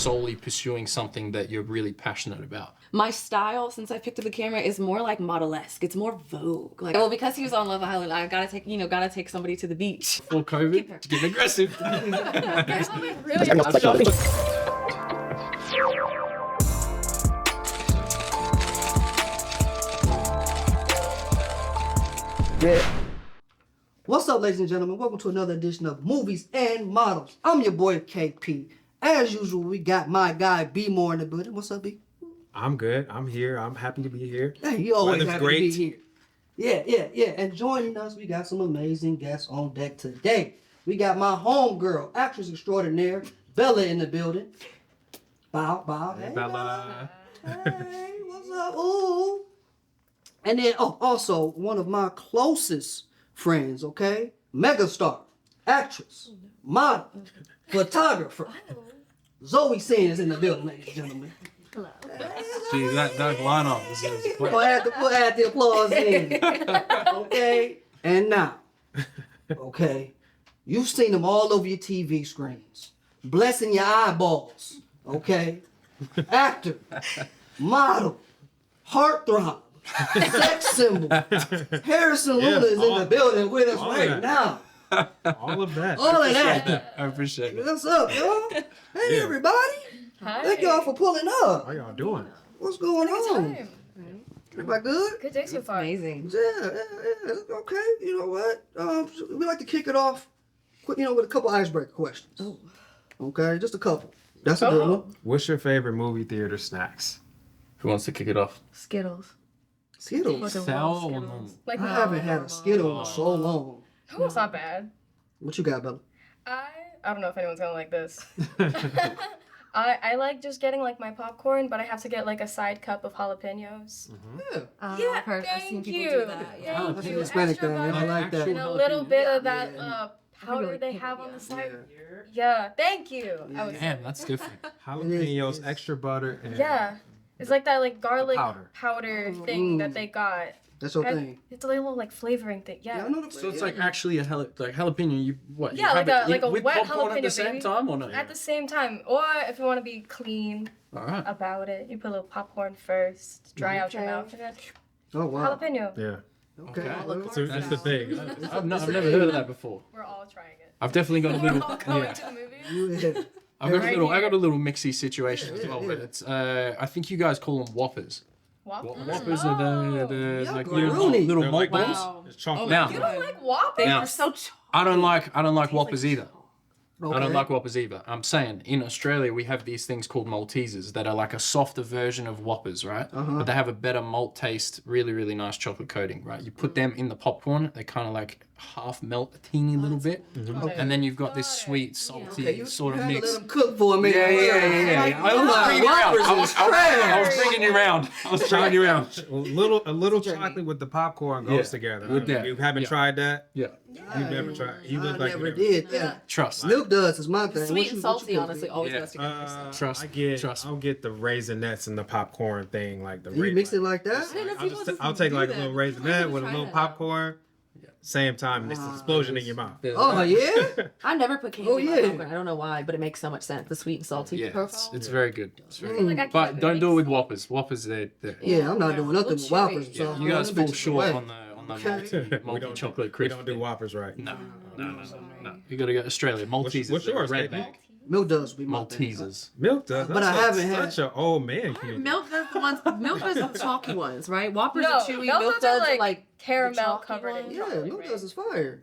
solely pursuing something that you're really passionate about? My style, since I picked up the camera, is more like model-esque. It's more Vogue. Like, well, because he was on Love Island, I gotta take somebody to the beach. Before COVID, it's getting aggressive. Yeah. What's up, ladies and gentlemen? Welcome to another edition of Movies and Models. I'm your boy KP. As usual, we got my guy B More in the building. What's up, B? I'm good. I'm here. I'm happy to be here. Hey, you always Weather's happy great. to be here. Yeah. And joining us, we got some amazing guests on deck today. We got my homegirl, actress extraordinaire, Bella in the building. Bow. Hey, Bella. Hey, what's up? Ooh. And then, also one of my closest friends, okay? Megastar, actress, model, photographer. Zoey Sinn is in the building, ladies and gentlemen. Hello. Gee, that lineup is We'll add the applause in. Okay? And now, okay, you've seen them all over your TV screens, blessing your eyeballs, okay? Actor, model, heartthrob, sex symbol. Harrison Luna is in the building with us right now. All of that. All of that. I appreciate it. What's up, y'all? Hey, everybody. Hi. Thank y'all for pulling up. How y'all doing? What's going on? Time. Everybody good? Good day so far. Amazing. Yeah. Okay. You know what? We like to kick it off, with a couple icebreaker questions. Oh. Okay, just a couple. That's a good one. What's your favorite movie theater snacks? Who wants to kick it off? Skittles. Skittles. Sour or normal? Like I haven't had a Skittle in so long. Oh, it's not bad. What you got, Bella? I don't know if anyone's gonna like this. I like just getting like my popcorn, but I have to get like a side cup of jalapenos. Yeah. Yeah, I've seen thank people you. do that. Yeah, That's you. a Hispanic Extra thing. I butter like that. and a little bit of that Yeah. powder they have on the Yeah. side. Yeah, thank you. I was Damn, that's different. Jalapenos, It is. extra butter, and yeah. It's like that like garlic powder. powder thing that they got. That's your thing. It's a little like flavoring thing. Yeah, Yeah. I know the So it's like actually a jalapeno. You what? Yeah, you like have it a with wet popcorn at the jalapeno, same baby. time or not? At the same time, or if you want to be clean All right. about it, you put a little popcorn first, dry out your mouth, and then Oh wow. jalapeno. yeah. Okay. Okay. That's the thing. I've never heard of that before. We're all trying it. I've definitely got a We're little. all going Yeah. to the movies. Yeah. I got a little mixy situation as well, but it's I think you guys call them Whoppers. Waffles? Whoppers are the Y'all like go little Rooney. little They're malt like balls. Wow. It's chocolate. Now, You don't like Whoppers? Now, They're so chocolate. I don't like Whoppers either. Okay. I don't like Whoppers either. I'm saying in Australia we have these things called Maltesers that are like a softer version of Whoppers, right? But they have a better malt taste, really, really nice chocolate coating, right? You put them in the popcorn, they kind of like half melt a teeny little bit, and then you've got this sweet, salty Okay, you sort of had to mix. let them cook for a minute. Yeah. I was bringing you around. I was bringing you around. I was trying you around. A little chocolate with the popcorn goes together. With that. You haven't Yeah. tried that? Yeah. You've never tried. You I look like never you did. Yeah. Trust. Milk duds is my thing. Sweet and salty, honestly, always Yeah. goes together. Trust. I'll get the raisinets and the popcorn thing, like the. You mix it like that? I'll take like a little raisinette with a little popcorn. Same time, and it's an explosion in your mouth. Oh yeah. I never put candy Oh, in my yeah. popcorn. I don't know why, but it makes so much sense. The sweet and salty Yeah, profile. it's very good. It's very Like, good. I can't But don't do it mix. with Whoppers. Whoppers, they're Yeah, I'm not doing nothing with Whoppers. yeah, So you guys them fall bitches short away. on the Okay. multi chocolate We crisp. don't do Whoppers right. No. You gotta go Australia. Maltesers. What's they're yours, red KP? bag. Milk duds be my thing. Maltesers. Milk does. But I haven't had- such an old man. Candy. Milk does the ones. Milk does the chalky ones, right? Whoppers No, are chewy. Milk Milk Duds are duds are like caramel chalky covered in ones. Yeah, chocolate, milk right? duds is fire.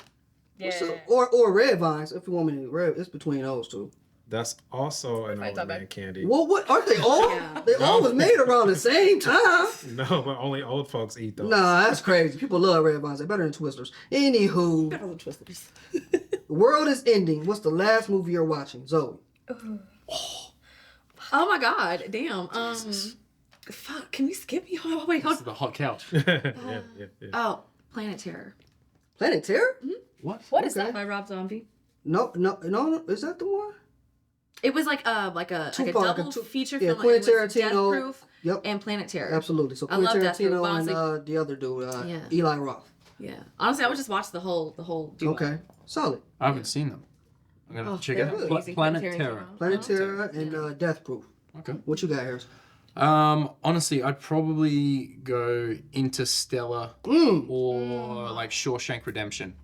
Yeah. So, or red vines if you want me to red. It's between those two. That's also an Right, old not man bad. candy. Well, what aren't they all? Yeah. They all was made around the same time. No, but only old folks eat those. Nah, that's crazy. People love red vines. They're better than Twisters. Anywho, Better than Twisters. the world is ending. What's the last movie you're watching, Zoe? Oh my god, damn. Fuck, can we skip? Oh, wait, hold This is the hot couch. yeah. Oh, Planet Terror. Planet Terror? What? What is Okay. that? By Rob Zombie. No. Is that the one? It was like a Tupac, double feature yeah, film. Quentin It was Death Tarantino. Proof Yep. and Planet Terror. Absolutely. So I Quentin love Death Proof, Tarantino honestly. and the other dude, Yeah. Eli Roth. Yeah. Honestly, I would just watch the whole duo. Okay. Solid. I haven't seen them. I'm gonna Oh, check it good. out. Easy Planet Tarantino. Terror. Planet Terror and Death Proof. Okay. What you got, Harris? Honestly, I'd probably go Interstellar or like Shawshank Redemption.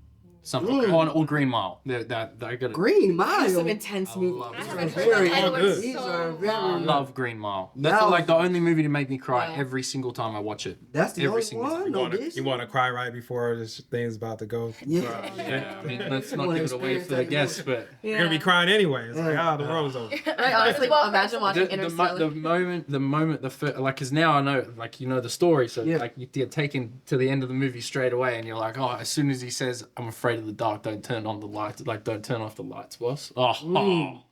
Something or Green Mile. That I got Green That's some Mile. intense movie. love I it. haven't Very heard that title in good. These so are very I long. love Green Mile. That's Yeah. like the only movie to make me cry Wow. every single time I watch it. That's the Every only single one. time. No, this. You want to cry right before this thing's about to go. Yeah. Yeah, I mean, let's You not wanna give it away experience for the that guests, emotion. but You're gonna be crying anyway. It's like, Yeah. the world's over. Right, honestly, Well, imagine watching Interstellar. the moment, like, because now I know, like, you know the story, so Yeah. like you're taken to the end of the movie straight away, and you're like, oh, as soon as he says, "I'm afraid of the dark," don't turn on the lights, like, don't turn off the lights, boss. Oh,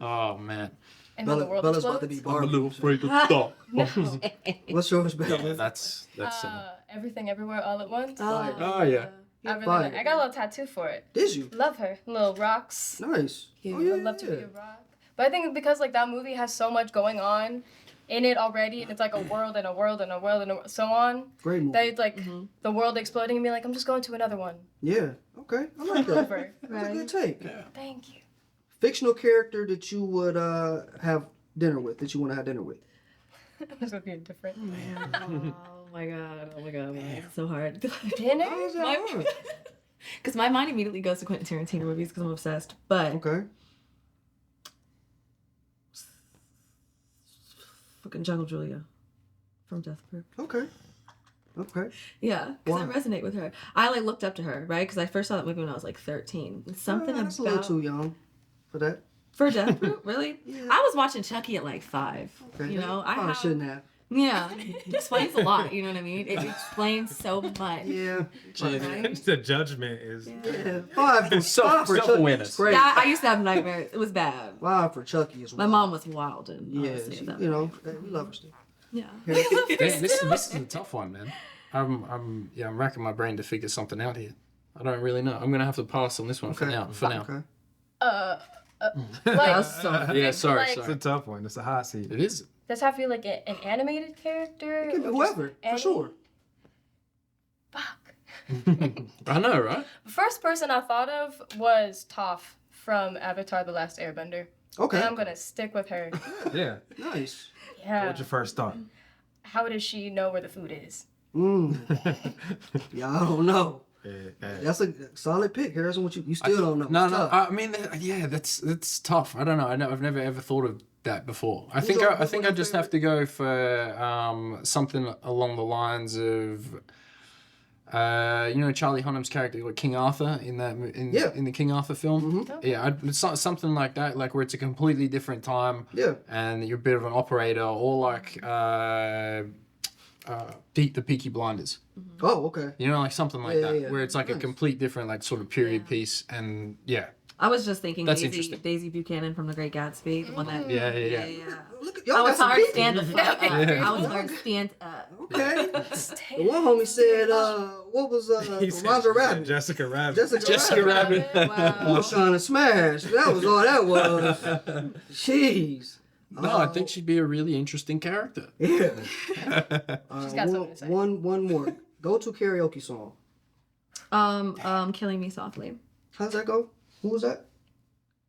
oh man, And then the world Bella's about to explodes. be I'm a Barbie. little afraid of the dark. What's yours, Bella? That's Everything Everywhere All at Once. oh yeah. I really Fire. like. I got a little tattoo for it. Did you? Love her. Little rocks. Nice. Yeah. Oh, yeah. I'd love to be a rock. But I think because like that movie has so much going on in it already, and it's like a world and a world and a world and so on. Great movie. That it's like the world exploding and be like, I'm just going to another one. Yeah. Okay. I like that. Over. That's a good take. Thank you. Fictional character that you would have dinner with, that you want to have dinner with. This would be different. Oh my god! Oh my god! It's so hard. Dinner? How is that hard? Because my mind immediately goes to Quentin Tarantino movies because I'm obsessed. But Okay. fucking Jungle Julia from Death Proof. Okay. Okay. Yeah, because I Why? resonate with her. I like looked up to her, right? Because I first saw that movie when I was like 13. And something That's a little about too young for that. for Death Proof, really? Yeah. I was watching Chucky at like 5. Okay. You know, I Probably have, shouldn't have. yeah, it explains a lot. You know what I mean? It explains so much. Yeah. The judgment is. Yeah. Five for Self-awareness. Chucky. Great. Yeah, I used to have nightmares. It was bad. Five for Chucky as My well. mom was wild and Yeah, honestly, she, that you know, we love her still. yeah. Man, this is a tough one, man. I'm racking my brain to figure something out here. I don't really know. I'm gonna have to pass on this one for Okay. now. For now. Okay. Like, Yeah, sorry, Like- It's a sorry. tough one. It's a hot seat. It is. does it have to be like an animated character? It could be or just whoever, for any? sure. Fuck. I know, right? The first person I thought of was Toph from Avatar: The Last Airbender. Okay. And I'm gonna stick with her. Yeah. Nice. Yeah. What's your first thought? How does she know where the food is? Yeah, I don't know. Yeah. That's a solid pick, Harrison. What you still don't know. No, It's no. tough. I mean, yeah, that's tough. I don't know. I've never ever thought of that before. I Who's think your- I think who's I just your have to go for something along the lines of. You know Charlie Hunnam's character, like King Arthur in that Yeah. in the King Arthur film. Mhm. Yeah, something like that, like where it's a completely different time. Yeah. And you're a bit of an operator, or like the Peaky Blinders. Oh, okay. You know, like something like Yeah, that, yeah, yeah. where it's like a Nice. complete different, like sort of period piece, and yeah, I was just thinking That's Daisy, interesting. Daisy Buchanan from The Great Gatsby, the one that. yeah. Look at I y'all was got some hard to people. stand the fuck up. Yeah. I was hard to stand up. Okay. The one homie said, what was He said- Roger Rabbit? Jessica Rabbit. Jessica Rabbit. He Wow. was trying to smash. That was all that was. Jeez. No, I think she'd be a really interesting character. Yeah. She's got something to say. One more. Go to karaoke song. Killing Me Softly. How's that go? Who was that?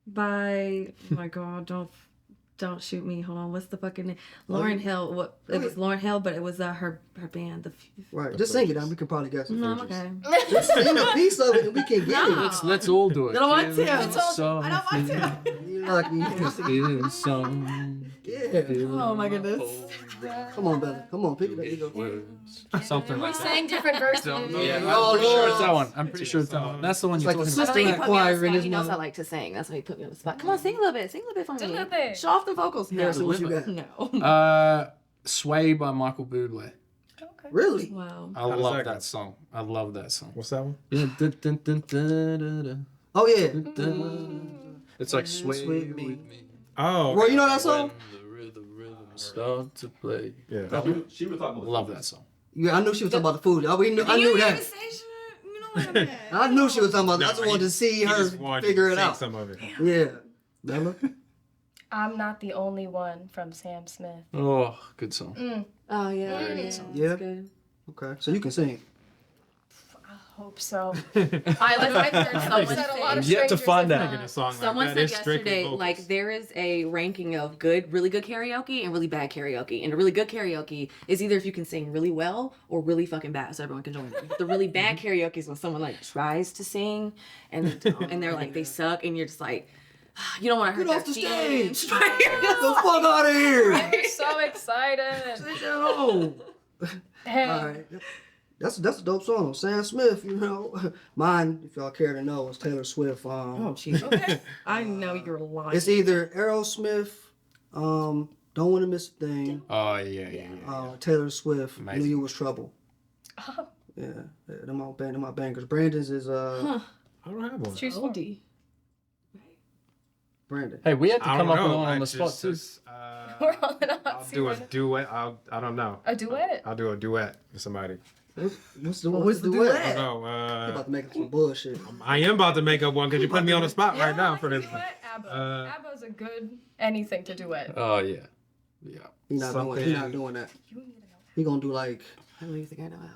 By oh my god, don't shoot me. Hold on, what's the fucking name? Lauren Hill. What it was Lauren Hill, but it was her band. Right. Just sing it and we can probably guess it. No, I'm okay. Just sing a piece of it and we can get No. it. Let's all do it. I don't want to. Yeah, I don't want to. You lucky. Feeling some Yeah. Oh my goodness. Come on, Bella. Come on, pick it up. Here you go. words. Something like that. Sang different verses. Yeah, Oh, I'm pretty sure it's Lord. that one. I'm pretty sure it's that one. That's the one It's you're like the talking about. sister act choir in this He knows I mother. like to sing. That's why he put me on the spot. Come on, sing a little bit. Sing a little bit for me. Do a little bit. Show off the vocals. No. Harrison, what you got? No. Sway by Michael Bublé. Okay. Really? Wow. I does love that that go? song. I love that song. What's that one? Yeah, dun, dun, dun, dun, dun, dun, Oh, yeah. dun, dun. It's like sway Sway with me. me. Oh. Bro, you know that song? When the rhythm start to play. Yeah. She was talking about Love that song. Yeah, I knew she was talking about the food. I knew that. You know what I mean? I knew she was talking about that. I just No, wanted to see He her just wanted figure to it sing out. Some of it. Yeah. Bella? I'm Not the Only One from Sam Smith. Oh, good song. Oh yeah. Very Yeah. good song. Yeah. Good. Okay. So you can sing. hope so. I heard someone Said a lot say, of Yet to strangers find have out. not. Singing a song someone like that said is strictly yesterday, vocals. like there is a ranking of really good karaoke and really bad karaoke. And a really good karaoke is either if you can sing really well or really fucking bad, so everyone can join in. But the really bad karaoke is when someone like tries to sing and they don't, and they're like they suck, and you're just like, you don't want to hurt Get their off the feelings. stage! Get the fuck out of here! I'm so excited. Sit down. Dang. All right. That's a dope song. Sam Smith, you know. Mine, if y'all care to know, is Taylor Swift. Oh, jeez. Okay. I know you're lying. It's either Aerosmith, Don't Want to Miss a Thing, Oh yeah. Taylor Swift, Amazing. Knew You Was Trouble. Oh, Yeah, them my bangers. Brandon's is I don't have one. choose one. Oldie. Brandon. Hey, we had to I come don't up with know. one on I the spot just- too. We're all in a hot I'll seat do a right now. duet. I don't know. A duet? I'll do a duet with somebody. What's the What's the duet? duet? I don't You know. about to make up some bullshit. I am about to make up one because you're putting me on the spot right now for this. Duet, ABBA. Uh, ABBA's a good anything to duet. Oh yeah. He's not doing that. You need to know. He gonna do like I don't even think I know how.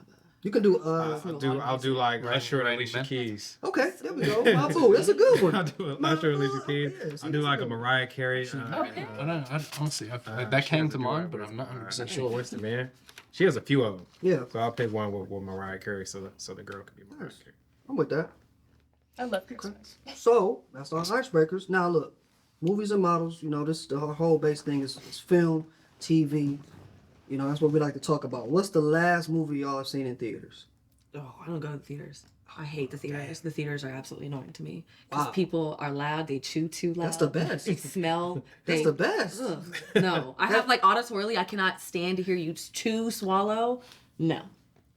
you can do I'll do like Right, Usher and right, Alicia man. Keys. okay, there we go. My boo, that's a good I'll one. do Usher and Alicia Keys. Yeah, see, I'll do that's like a good. Mariah Carey. Okay. I don't know. Honestly, that she came has to a mind, duet but with- I'm not 100% Alright. sure. What's the man? She has a few of them. Yeah, So I'll pick one with Mariah Carey so the girl can be Mariah Nice. Carey. I'm with that. I love Christmas. So that's our icebreakers. Now look, movies and models. You know, the whole base thing is film, TV. You know, that's what we like to talk about. What's the last movie y'all have seen in theaters? Oh, I don't go to the theaters. I hate the theaters. The theaters are absolutely annoying to me because Wow. people are loud. They chew too loud. That's the best. They smell. That's they, the best. Ugh. No, I have like auditorily. I cannot stand to hear you chew, swallow. No,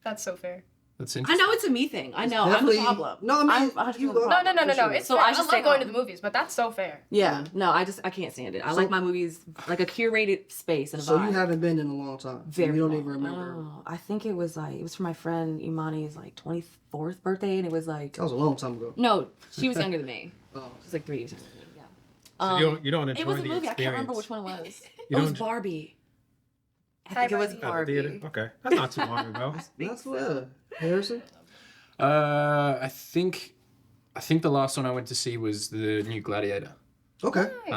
That's so fair. That's I interesting. know it's a me thing. I know I'm the Definitely- problem. No, I mean, I'm 100% you the are. problem. No. For sure. It's So fair. I I just love stay going to home. the movies, but that's so fair. Yeah, no, I can't stand it. I like my movies like a curated space and a So vibe. you haven't been in a long time. Very you don't long. even remember. Oh, I think it was for my friend Imani's like 24th birthday, and it was like That was a long time ago. no, she was younger than me. Oh. She was like 3 years younger than me. Yeah. So you don't enjoy It was a the movie. I experience. can't remember which one it was. You It was don't- Barbie. I Hi, think it was Barbie. At the Barbie. theater? Okay, that's not too long ago. That's what. Harrison. I think the last one I went to see was the new Gladiator. Okay. Nice.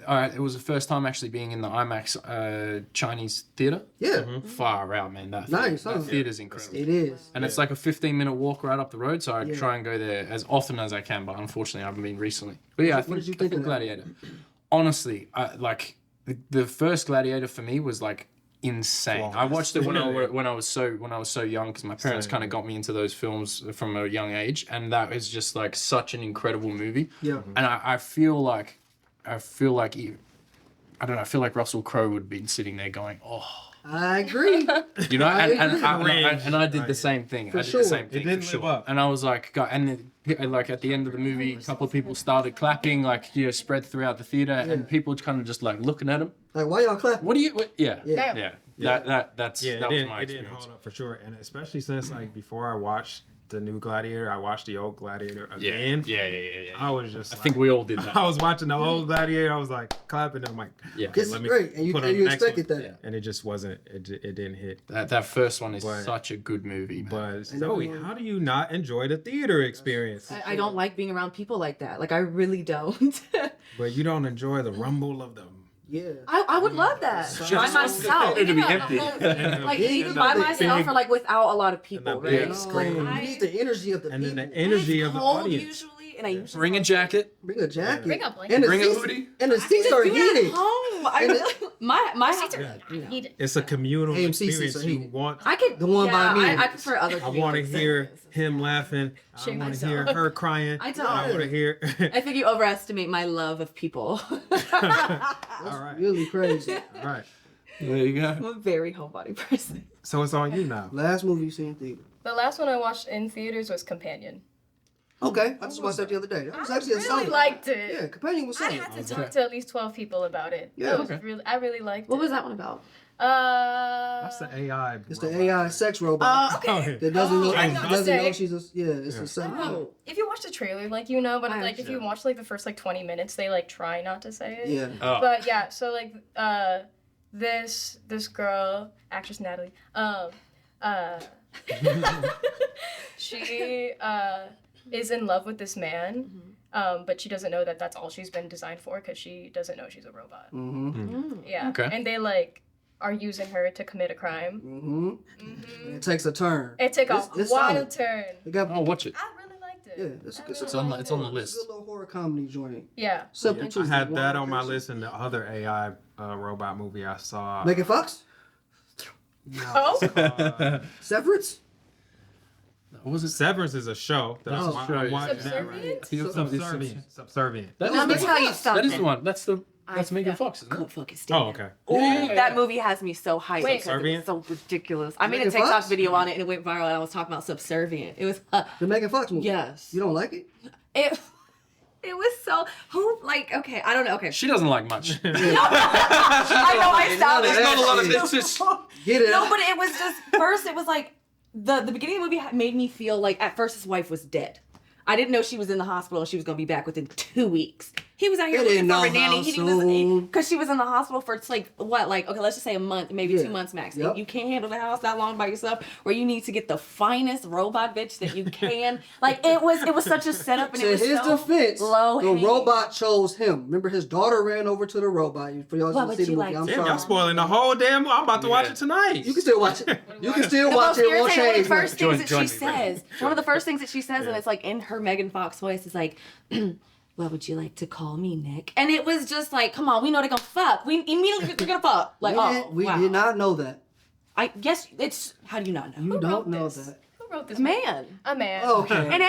All right, it was the first time actually being in the IMAX Chinese theater. Yeah, Far out, man. That Nice, that huh? theater's incredible. it is. And it's like a 15-minute walk right up the road, so I Yeah. try and go there as often as I can, but unfortunately I haven't been recently. But yeah, What did you I think think of that? Gladiator. Honestly, the first Gladiator for me was like insane. I Flawless. watched it when Really? I was so young because my parents Same. kind of got me into those films from a young age, and that is just like such an incredible movie. Yeah. And I feel like I don't know. I feel like Russell Crowe would be sitting there going, "Oh," I agree. you know. Cringe. And I did Right. the same thing. For I did sure. the same It thing. didn't for live sure. up. And I was like, God, and then, like at the end of the movie, a couple of people started clapping, like spread throughout the theater, and people kind of just like looking at him. Like, why y'all clapping? What do you? Yeah. Damn. Yeah. Yeah. That's Yeah, that it was didn't, my it didn't experience. hold up for sure. And especially since like before I watched the new Gladiator, I watched the old Gladiator Yeah. again. Yeah. I was just I think we all did that. I was watching the old Gladiator. I was like clapping. And I'm like, Yeah. This is great, and you put on the next expected one. that. Yeah. And it just wasn't. It didn't hit. That first one is But- such a good movie, man. But Zoe, how do you not enjoy the theater experience? I don't like being around people like that. Like I really don't. But you don't enjoy the rumble of them. Yeah. I would love that Just by want the myself. theater to be Yeah, empty. like Yeah, either and by the myself big- or like without a lot of people, the right? big screen. You need the energy of the And then people. the energy of the Cold audience. usually, and I usually Bring a jacket. Bring a jacket. Bring a blanket. And the Bring a seats- hoodie. And the seats are do it heated. at home. I And really, my Seats are house- heated. It's a communal AMC seats experience. are You heated. want. I could The one by me. I prefer other. I want to comedians. hear him laughing. I Shame want to hear myself. her crying. I don't. I want to hear. I think you overestimate my love of people. All right. Really crazy. All right. There you go. I'm a very homebody person. So it's on you now. Last movie you seen in theater. The last one I watched in theaters was Companion. Okay, I just watched that the other day. That was actually a really solid. liked it. Yeah, Companion was I solid. had to talk to at least 12 people about it. Yeah. It was Okay. I really liked What it. was that one about? That's the AI. It's the robot. AI sex robot Okay. that doesn't know. Oh, I know Doesn't to know say. she's a. Yeah, it's a sex. Oh, If you watch the trailer, like you know, but I like if you understand. watch like the first like 20 minutes, they like try not to say it. Yeah. Oh. But yeah, so like this girl, actress Natalie, She is in love with this man, but she doesn't know that that's all she's been designed for because she doesn't know she's a robot. Yeah. Okay. And they like are using her to commit a crime. It takes a turn. It took a It's wild solid. turn. It got, I'll watch it. I really liked it. yeah, it's It's on the it's a list. good little horror comedy joint. Yeah. Simple I Tuesday. had that on my Person. list, and the other AI robot movie I saw. Megan Fox? Oh. Severance? What was it? Severance is a show that Oh, I'm watching that right Subservient? now. Subservient. That Let me is- tell you That is something. the one. That's Megan Fox, isn't Couldn't it? fucking stand Oh, it. okay. Ooh, that movie has me so hyped Wait. because it Subservient? was so ridiculous. I made a Megan TikTok Fox? video on it and it went viral and I was talking about Subservient. It was The Megan Fox movie? yes. You don't like it? It was so who like okay, I don't know. Okay. She doesn't like much. I know I sound There's not a lot of It's just Get it No, out. but it was just first it was like the beginning of the movie made me feel like at first his wife was dead. I didn't know she was in the hospital and she was gonna be back within 2 weeks. He was out here They looking didn't for know a nanny. how He soon. was because she was in the hospital for it's like what like okay let's just say a month maybe Yeah. 2 months max. Yep. You can't handle the house that long by yourself, where you need to get the finest robot bitch that you can. Like it was such a setup and To it was his so defense, low the hanging. robot chose him. Remember, his daughter ran over to the robot. For y'all What to would see the you movie, like I'm to- Damn, sorry. y'all spoiling the whole damn. I'm about to watch it tonight. You can still watch it. You can still The watch most it. It won't irritating, one of change. the first nothing. things Join that she me, Brandon. says, one of the first things that she says, and it's like in her Megan Fox voice, is like, what would you like to call me, Nick? And it was just like, come on, we know they're gonna fuck. We immediately they're gonna fuck. Like, oh, we wow. did not know that. I guess it's, how do you not know? You wrote don't know this? that. Who wrote this? Man. A man. Okay. And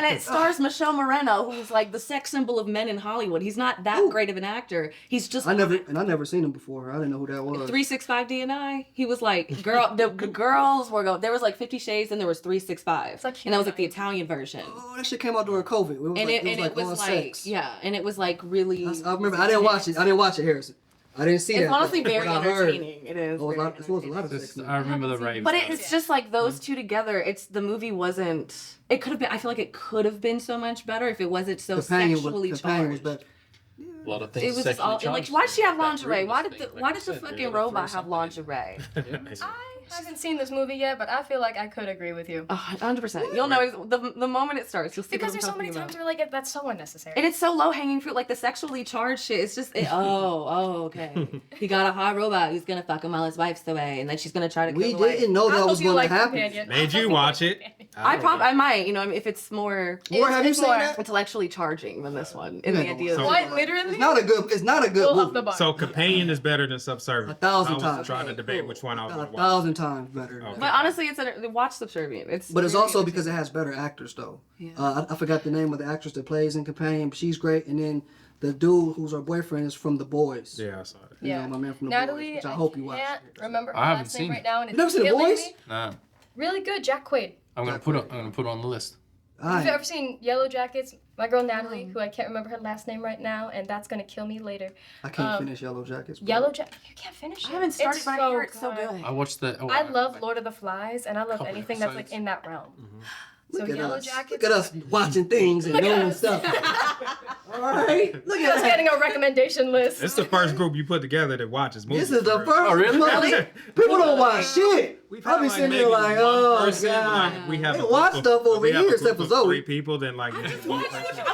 it stars Michelle Moreno, who's like the sex symbol of men in Hollywood. He's not that Ooh. great of an actor. He's just I never seen him before. I didn't know who that was. 365 DNI. He was like the girls were going. There was like 50 Shades and there was 365, Such and that was like the nice. Italian version. Oh, that shit came out during COVID. It was And like, it was all like sex. yeah, and it was like really. I remember. I didn't watch it. I didn't watch it, Harrison. I didn't see It's that. honestly but very I heard. entertaining. It is. Oh, very it was a lot of entertaining. sex. Just, I remember the rave. But it's just like those two together. It's the movie wasn't. It could have been. I feel like it could have been so much better if it wasn't so sexually Companion was charged. better. a lot of things. It was just all sexually like, charged. why did she have That lingerie? Why Brutus did the thing, why like did you the said, fucking you're gonna robot throw have lingerie? I haven't seen this movie yet, but I feel like I could agree with you. 100%. You'll know the moment it starts. You'll see Because what I'm there's so talking many about. times where like that's so unnecessary. And it's so low hanging fruit, like the sexually charged shit. It's just, okay. He got a hot robot. He's gonna fuck him while his wife's away, and then she's gonna try to kill We the wife. didn't know I that hope was you going like to happen. Companion. Made you watch it. I might, if it's more Where have you It's seen more- that? intellectually charging than this one. In Yeah, the idea of so- What literally? It's not a good. It's not a good We'll up movie. the bar. So Companion is better than Subservient. 1,000 I was times. trying to Okay, debate cool. which one I was A going to watch. 1,000 times better. Okay. But honestly, watch Subservient. But it's really also good. because it has better actors though. Yeah. I forgot the name of the actress that plays in Companion, but she's great. And then the dude who's her boyfriend is from The Boys. Yeah, I saw it. You Yeah. know, my man from The Natalie, Boys, which I hope you watch. can't remember her I haven't last name seen right it. now, and You never it's seen The killing Boys? me. No, Really good, Jack Quaid. I'm gonna put it on the list. Have you Alright. ever seen Yellow Jackets? My girl Natalie, who I can't remember her last name right now, and that's gonna kill me later. I can't finish Yellow Jackets. but- Yellow Jacket, you can't finish it. I haven't started, It's but I hear it's so good. I watched the. Oh, I love Lord of the Flies, and I love Couple anything that's like episodes. in that realm. So Look at Yellow us. Jackets. Look at us watching things and Look at knowing us. stuff. All right. Look Just at us. getting a recommendation list. It's the first group you put together that watches movies. This is the for first. real. Oh, really? Really? People don't watch shit. We've I'll had be like sitting maybe there like, one oh person, god. like, we have They a watch group stuff of, over we have here a except group for of Zoe. 3 people, then like one person.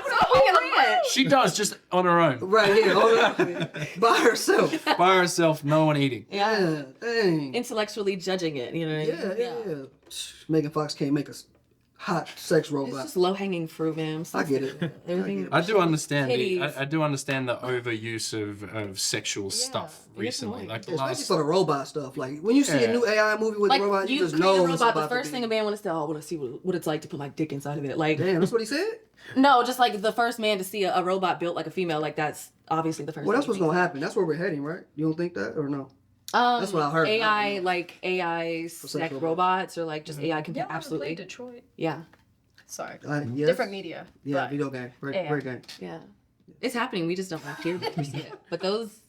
She does just on her own, Right here, by herself. by herself, no one eating. Yeah, dang. Intellectually judging it, you know what I mean? Yeah. Megan Fox can't make a hot sex It's robot. just low hanging fruit, man. I get it. Everything. I do understand Titties. I do understand the overuse of sexual stuff it is recently. annoying. Like the Especially last. for the robot stuff. Like when you see a Yeah. new AI movie with Like a robot, you you just create know a it's robot, about the first to thing be. a man wants to, I want to see what it's like to put my dick inside of it. Like, Damn, that's what he said. no, just like the first man to see a robot built like a female, like that's obviously the first. Well, that's thing what's he gonna thinks. happen. That's where we're heading, right? You don't think that or no? That's what I heard. AI, like AI sex robots. robots, or like just AI can Yeah, absolutely. Detroit. Yeah, Sorry. Yes. Different media. Yeah, but- video game. Great, Yeah. great game. yeah, it's happening. We just don't like hear about it yet. But those,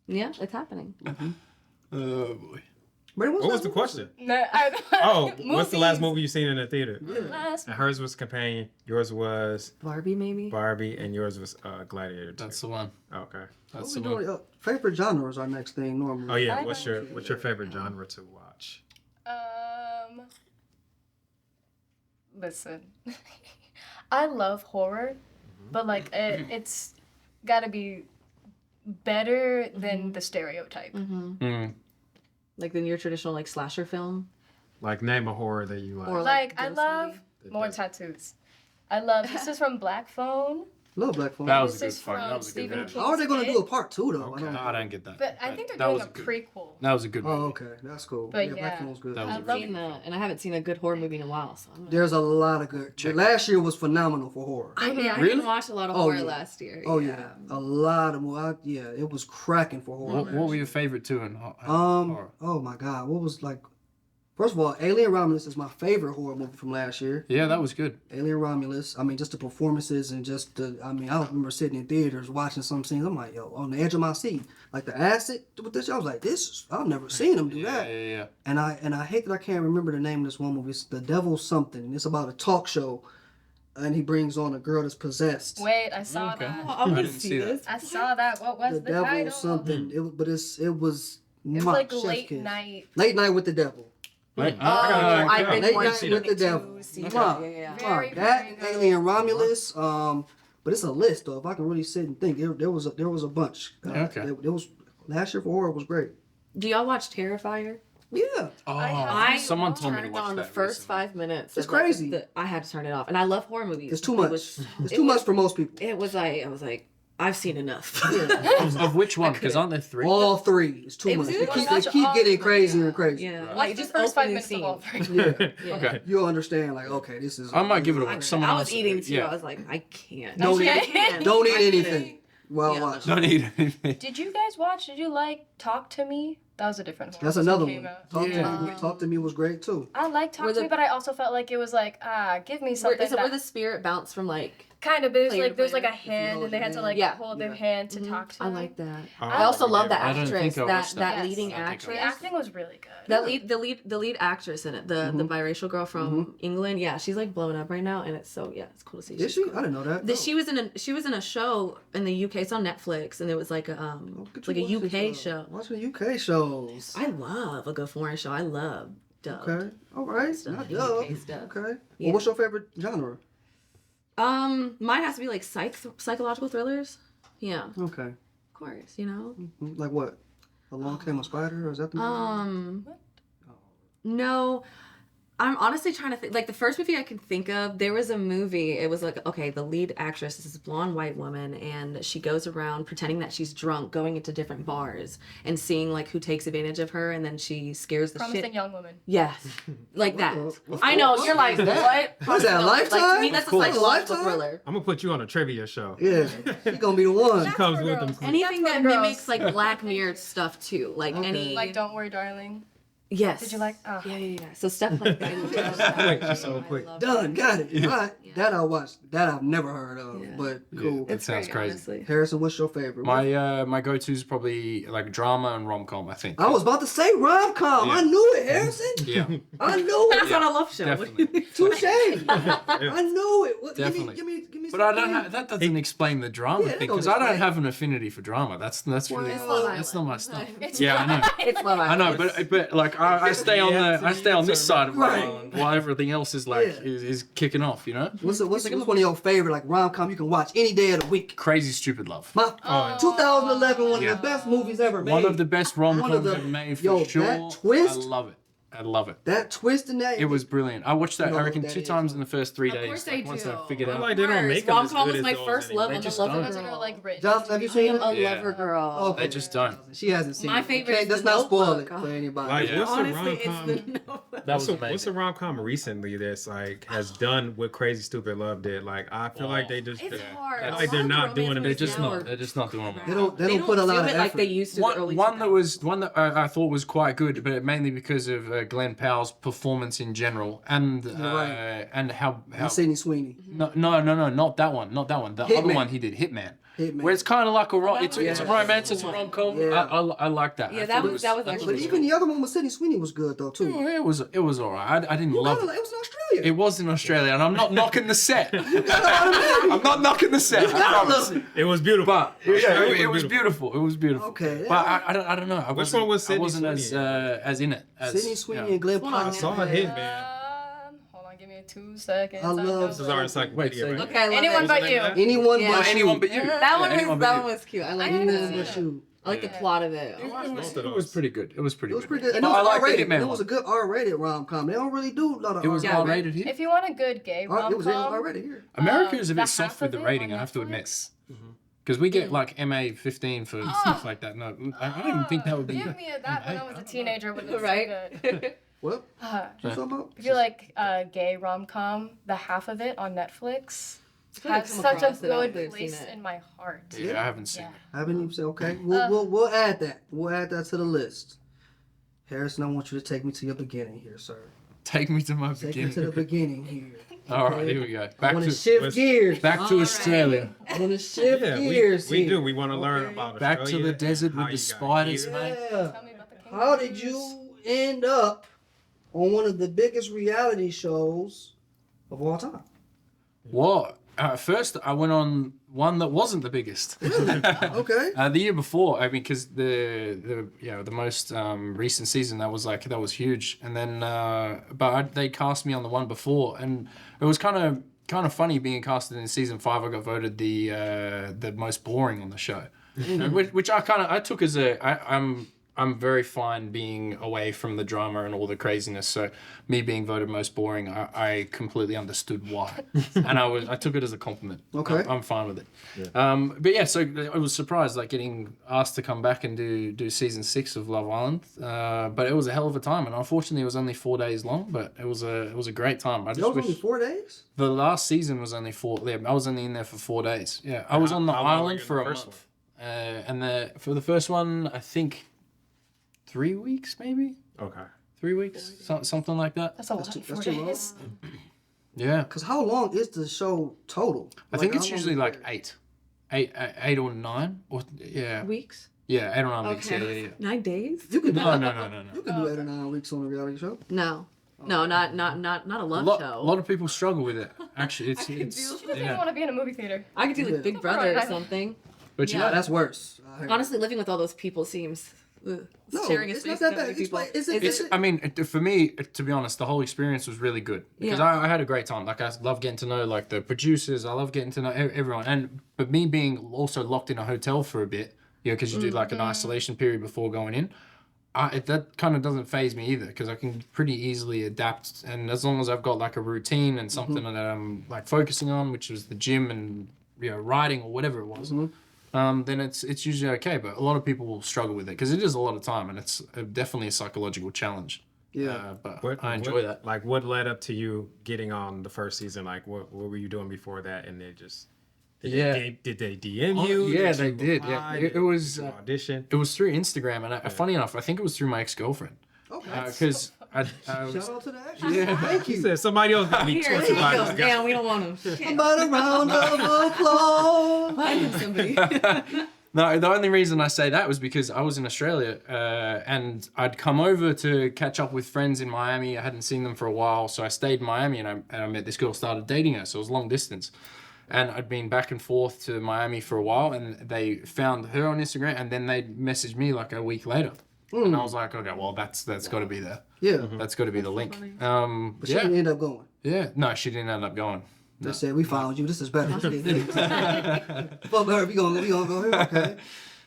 yeah, it's happening. Oh boy. Brandon, What was the question? No, Oh, what's the last Movies. movie you seen in the theater? Last And hers was Companion, yours was Barbie, maybe. Barbie, and yours was Gladiator 2. That's the one. Okay. That's What the we one. doing? Favorite genre is our next thing normally. Oh yeah, I what's know. your favorite genre to watch? Listen, I love horror, but like it's gotta be better than the stereotype. Like than your traditional like slasher film. Like name a horror that you like. Or Like I ghost love movie. more tattoos. I love this is from Black Phone. Love Black Phone. That was a This good is fight. That from was a good Stephen one. King. How are they gonna do a part 2 though? Okay. No, I don't get that. But I think they're that doing was a good. prequel. That was a good one. Oh, okay, that's cool. But Black yeah. Phone's good. That was I a haven't seen that, and I haven't seen a good horror movie in a while. So I'm There's a lot of good. Last year was phenomenal for horror. I Really? didn't watch a lot of Oh, horror yeah. last year. Oh yeah, a lot of more. Yeah, it was cracking for horror. What were your favorite two in horror? Oh my God, what was like? First of all, Alien Romulus is my favorite horror movie from last year. Yeah, that was good. Alien Romulus. I mean, just the performances and just the. I mean, I remember sitting in theaters watching some scenes. I'm like, yo, on the edge of my seat, like the acid with this. I was like, this. I've never seen them do that. Yeah. And I hate that I can't remember the name of this one movie. It's The Devil Something. It's about a talk show, and he brings on a girl that's possessed. Wait, I saw Okay. that. I want I to didn't see see that. this. I saw that. What was The the Devil title? Something. It was. It was mwah, like chef's late kiss. night. Late Night with the Devil. Like, Oh, I've been Late wanting Night to with the Devil. see Mwah. that. Yeah. Very, That very good. Alien Romulus. But it's a list though. If I can really sit and think, there was a bunch. Okay. There was last year for horror was great. Do y'all watch Terrifier? Yeah. I someone told me to turned watch on that the first recently. 5 minutes. It's of, like, crazy. I had to turn it off, and I love horror movies. It's too much. It's too much for most people. It was like I was like, I've seen enough. Of which one? Because aren't there three? All three. It's too It much. was They too keep, much. they keep getting crazier and crazier. Yeah, Watch like the just first 5 opening minutes of all scene. three. Yeah. Okay. You'll understand. Like, okay, this is. I might give it a I, watch. Someone I was else. eating too. Yeah. I was like, I can't. Don't I eat- can't. Don't I eat can't. anything. Well, Yeah. watch. Don't eat anything. Did you guys watch? Did you like Talk to Me? That was a different horror. That's This another came one. out. Yeah. Talk to me was great too. I like Talk Were to the- Me, but I also felt like it was like, give me Where, something. is it where that- the spirit bounced from like? kind of, but it was player like there's like a player? hand, and they had to like Yeah. hold their hand to talk to. I them. like that. Oh, I also love that I don't actress. think I That watched that Yes. leading I think I actress. The acting was really good. That the lead actress in it, the biracial girl from England, yeah, she's like blowing up right now, and it's so it's cool to see. Did She's she? cool. I didn't know that. No. She was in a show in the UK. It's on Netflix, and it was like a Get like you a watching UK show. Watching UK shows. I love a good foreign show. I love dubbed. Okay. All right. Stuff, Not UK dub. stuff. Okay. Yeah. Well, what's your favorite genre? Mine has to be like psychological thrillers. Yeah, of Okay. course. You know. Like what? Along Came a Spider, or is that the movie? No, I'm honestly trying to think. Like the first movie I can think of, there was a movie. It was like, okay, the lead actress is this blonde white woman, and she goes around pretending that she's drunk, going into different bars and seeing like who takes advantage of her, and then she scares the Promising shit. young woman. Yes, like that. What- I know what you're like is that? what? What's that, Like to Lifetime? me, that's a Of course. psychological Lifetime? thriller. I'm gonna put you on a trivia show. Yeah. She gonna be the one. Comes for with girls. them. Anything That's that for girls. mimics like Black Mirror stuff too, like Okay. any Like Don't Worry, Darling. yes. Did you like? Oh. Yeah. So stuff like that. Quick, just so quick. Done. Got it. All right. That I watched. That I've never heard of. Yeah. But cool. It sounds great, crazy. honestly. Harrison, what's your favorite? My go-to is probably like drama and rom-com. I think. I was about to say rom-com. Yeah. I knew it, Harrison. Yeah, I knew That's it. not a love show. definitely. Touche. I knew it. What, Definitely. Give me But I some don't. hints. That doesn't explain the drama Yeah, that thing don't because I don't explain. have an affinity for drama. That's really It's Love that's not my stuff. It's Yeah, I know. It's Love I Island. know, but like I stay on this side of the Right. island while everything else is like Yeah. is kicking off. You know, What's one of your favorite like rom-com you can watch any day of the week? Crazy Stupid Love. My Oh, 2011, one Yeah. of the best movies ever made. One of the best One rom-coms of the- ever made for yo, sure. that twist? I love it. I love it. That twist in that. It was brilliant. I watched that, You know I what reckon, that 2 is. times in the first 3 Of days. course like, they once do. I figured I out. feel like they don't make them as Rom-com good was as my those first love. anymore. I'm a just lover don't. Those that are girl. like rich. Johnson, have you I seen am it? a Yeah. lover girl. They just don't. She hasn't seen My it. favorite Okay, is let's The not spoil it Notebook. for anybody. Like, Yeah. what's a Honestly, it's rom-com? the Notebook. That was What's amazing. a rom-com recently that's like has done what Crazy Stupid Love did? Like I feel like they just It's hard. That's- A like they're lot of not doing romance it. They're movies just now not doing it. They don't put a lot do of it like effort. they used to. the early Oh, One that I thought was quite good, but mainly because of Glenn Powell's performance in general, and right. and how And Sydney Sweeney. no, not that one, The other Hitman. one he did, Hitman. Hitman. Where it's kind of like a that it's was a a romance, it's a cool rom com. Yeah. I like that. Yeah, I that thought was- that was I thought actually But it even the other one with Sydney Sweeney was good though too. it was alright. I didn't love It it. was in Australia. It was in Australia, and I'm not knocking the set. I'm I'm not knocking the set. I promise. It was beautiful. But it was beautiful. It was beautiful. Okay. But I don't know. Which one was Sydney I wasn't Sweeney? as in it. As, Sydney Sweeney yeah. and Glenn Hold on, Powell. I saw a hit, man. Hold on, give me me 2 seconds. I love- This is our encyclopedia. Wait, right? so- Okay, I love Anyone it. but you. Anyone Yeah. but Anyone you. but you. That one Anyone was but you. cute. I like Anyone that. but you. I like the plot of it. It was pretty good. It was pretty It was good. pretty good. And And it I was like the R-rated. Hitman It was a one. good R-rated rom-com. They don't really do a lot of It was R-rated. R-rated here. If you want a good gay It was rom-com, R-rated here. America is a the bit soft half with the of it rating, on I have to admit. Netflix? Because we get like MA-15 for stuff like that. No, I don't even think that would be. Give me that when I was a teenager when it was Right? so good. What? Uh, You talking about? if you like gay rom-com, the half of it on Netflix feel like has I've come such a across it. I don't good think I've seen place it. in my heart. Yeah, I haven't seen Yeah. it. I haven't even said, okay. We'll add that. We'll add that to the list. Harrison, I want you to take me to your beginning here, sir. Take me to my Take me to the beginning. beginning here. All right, here we go. I Back want to to shift let's- gears. back to All right. Australia. I want to shift Yeah, gears we here. do. We want to learn Okay. about Back to Australia the desert and with how the you got spiders, here. mate. Yeah. Tell me about the How did kangaroos. you end up on one of the biggest reality shows of all time? What? First, I went on one that wasn't the biggest. Okay. The year before, I mean, because the most recent season that was huge, and then they cast me on the one before, and it was kind of funny being casted in season 5. I got voted the most boring on the show, which I took as I'm very fine being away from the drama and all the craziness. So me being voted most boring, I completely understood why, and I took it as a compliment. Okay. I'm fine with it. Yeah. But yeah, so I was surprised, like getting asked to come back and do season 6 of Love Island. But it was a hell of a time, and unfortunately, it was only 4 days long. But it was a great time. I That just was only wish 4 days? the last season was only 4. Yeah, I was only in there for 4 days. Yeah, I was on the How long were island you in for the a first month. And for the first one, I think 3 weeks, maybe Okay. 3 weeks, something like that. That's a lot That's in too 4 long. days. Yeah, Because how long is the show total? I think Like, it's how long usually is like it? eight or 9, or yeah, Weeks? 8 or 9 weeks. Yeah, Okay. yeah, 9 days? You could do yeah. No. You could do 8 or 9 weeks on a reality show. No. No, not a love A show. lot of people struggle with it. Actually, it's could do- She doesn't even yeah. want to be in a movie theater. I could do like Big Brother or something. But you Yeah. know, That's worse. Honestly, living with all those people seems No, sharing a it's space not that with other bad. people. Is it? it's. I mean, for me, to be honest, the whole experience was really good because Yeah. I had a great time. Like I love getting to know like the producers. I love getting to know everyone. But me being also locked in a hotel for a bit, because you do like an isolation period before going in. That kind of doesn't faze me either because I can pretty easily adapt, and as long as I've got like a routine and something that I'm like focusing on, which was the gym and writing or whatever it was, then it's usually okay. But a lot of people will struggle with it because it is a lot of time, and it's definitely a psychological challenge. Yeah. But I enjoy that. Like, what led up to you getting on the first season? Like, what were you doing before that? And they just did they DM you? Yeah, Did they you did. Yeah, apply? it was. Did you audition. It was through Instagram, and funny enough, I think it was through my ex-girlfriend Okay. because I Shout was. out to that. Yeah. Thank He you. said somebody else got me Here, tortured here by you this go. guy. Damn, we don't want them. Shit. About a round of applause. Find somebody. No, the only reason I say that was because I was in Australia and I'd come over to catch up with friends in Miami. I hadn't seen them for a while, so I stayed in Miami and I met this girl, started dating her, so it was long distance. And I'd been back and forth to Miami for a while, and they found her on Instagram, and then they messaged me like a week later. And I was like, okay, well, that's got to be there. Yeah. That's got to be the link. But she didn't end up going. Yeah. No, she didn't end up going. They said, we found you. This is better. Fuck her. We gonna go here. Okay.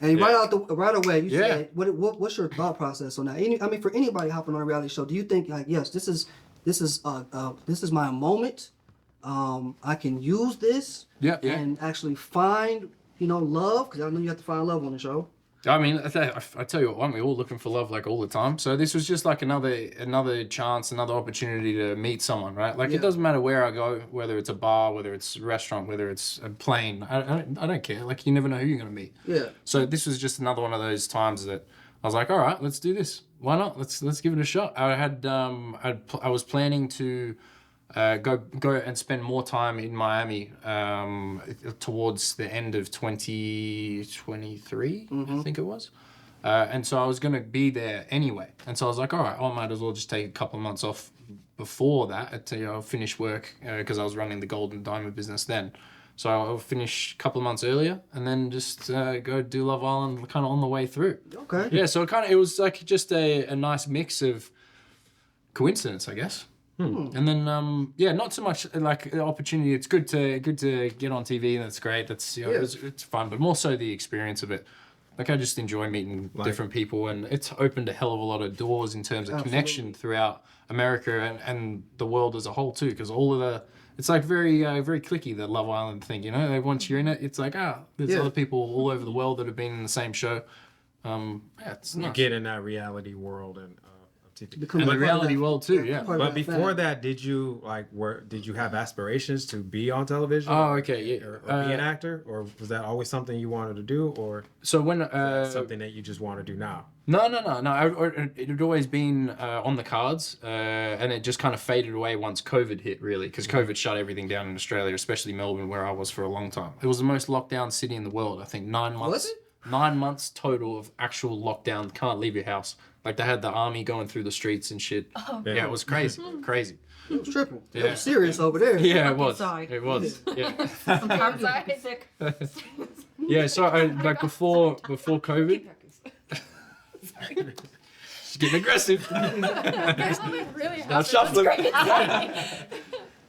And right away, you said, what's your thought process on that? I mean, for anybody hopping on a reality show, do you think like, yes, this is my moment. I can use this. Yeah. And actually find love, because I know you have to find love on the show. I mean, I tell you what, aren't we all looking for love like all the time? So this was just like another chance, another opportunity to meet someone, right? Like it doesn't matter where I go, whether it's a bar, whether it's a restaurant, whether it's a plane. I don't care. Like you never know who you're gonna meet. Yeah. So this was just another one of those times that I was like, all right, let's do this. Why not? Let's give it a shot. I was planning to go and spend more time in Miami towards the end of 2023, I think it was. And so I was going to be there anyway. And so I was like, all right, I might as well just take a couple of months off before that to finish work because I was running the gold and diamond business then. So I'll finish a couple of months earlier and then just go do Love Island kind of on the way through. Okay. Yeah, so it was like just a nice mix of coincidence, I guess. And then not so much like the opportunity. It's good to get on TV, and that's great. That's it's fun, but more so the experience of it. Like I just enjoy meeting different people, and it's opened a hell of a lot of doors in terms of connection throughout America and the world as a whole too. Because all of it's like very very cliquey, the Love Island thing. You know, once you're in it, it's like there's other people all over the world that have been in the same show. It's You nice. get in that reality world and And the reality world too, yeah. But before that, did you have aspirations to be on television? Oh, okay, yeah. Or be an actor, or was that always something you wanted to do, or So when something that you just want to do now? No. It had always been on the cards, and it just kind of faded away once COVID hit, really, because COVID shut everything down in Australia, especially Melbourne, where I was for a long time. It was the most locked down city in the world. I think 9 months. Was it? 9 months total of actual lockdown. Can't leave your house. Like they had the army going through the streets and shit. Oh. Yeah, it was crazy, crazy. It was tripping. It Yeah. was serious over there. Yeah, it was. Inside. It was. Yeah. Outside. Sick. Yeah. So like before COVID, she's getting aggressive. Really Now shuffling.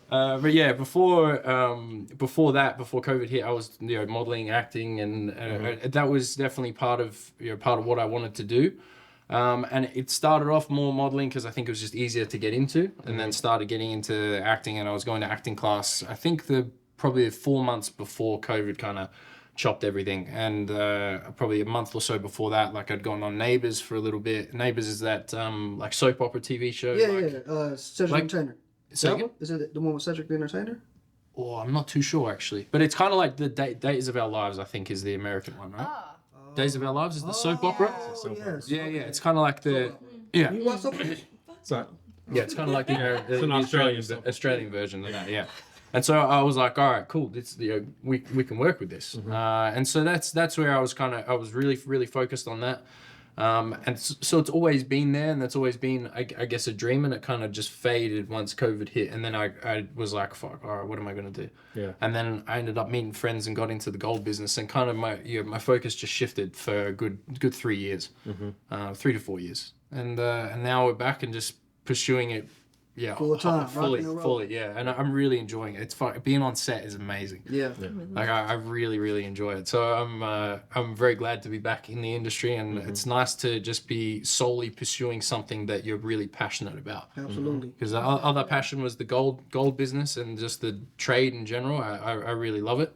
But yeah, before COVID hit, I was modeling, acting, and that was definitely part of what I wanted to do. And it started off more modeling because I think it was just easier to get into, and then started getting into acting, and I was going to acting class. I think probably 4 months before COVID kind of chopped everything, and probably a month or so before that, like I'd gone on Neighbours for a little bit. Neighbours is that like soap opera TV show. Yeah. Cedric like- Entertainer. Second? Is it the one with Cedric the Entertainer? Oh, I'm not too sure actually, but it's kind of like the Days of Our Lives. I think is the American one, right? Days of Our Lives is the soap opera. Oh, yes. Yeah. It's kind of like the yeah. You watch something? So Yeah, it's kind of like the an Australian soap opera. Australian version of that, yeah. And so I was like, all right, cool. This, we can work with this. And so that's where I was really focused on that. And so it's always been there, and that's always been, I guess, a dream, and it kind of just faded once COVID hit. And then I was like, fuck, all right, what am I going to do? Yeah. And then I ended up meeting friends and got into the gold business, and kind of my focus just shifted for a good 3 years, 3 to 4 years. And now we're back and just pursuing it. Yeah, Full time, fully, rocking and fully, yeah, and I'm really enjoying it. It's fun. Being on set is amazing. Yeah. Like I really enjoy it. So I'm very glad to be back in the industry, and it's nice to just be solely pursuing something that you're really passionate about. Absolutely. Because the other passion was the gold business and just the trade in general. I really love it,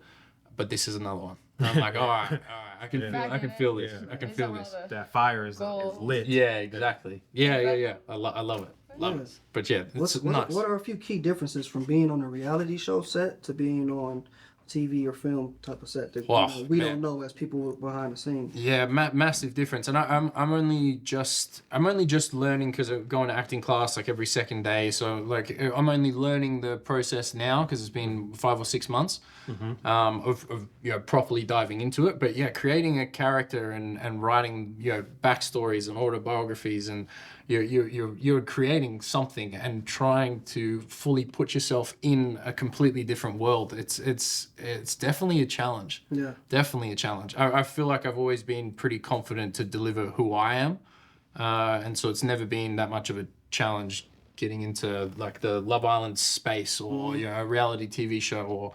but this is another one. I'm like, all right, I can feel this. Yeah. I can feel this. that fire is lit. Yeah, exactly. Yeah. I love it. Love it. Yes. But yeah, it's What nice. are a few key differences from being on a reality show set to being on TV or film type of set that we don't know as people behind the scenes? Yeah, massive difference, and I'm only just learning because I'm going to acting class like every second day. So like I'm only learning the process now because it's been 5 or 6 months of properly diving into it. But yeah, creating a character and writing backstories and autobiographies, and you're creating something and trying to fully put yourself in a completely different world. It's definitely a challenge. Yeah. Definitely a challenge. I feel like I've always been pretty confident to deliver who I am. And so it's never been that much of a challenge getting into like the Love Island space or a reality TV show or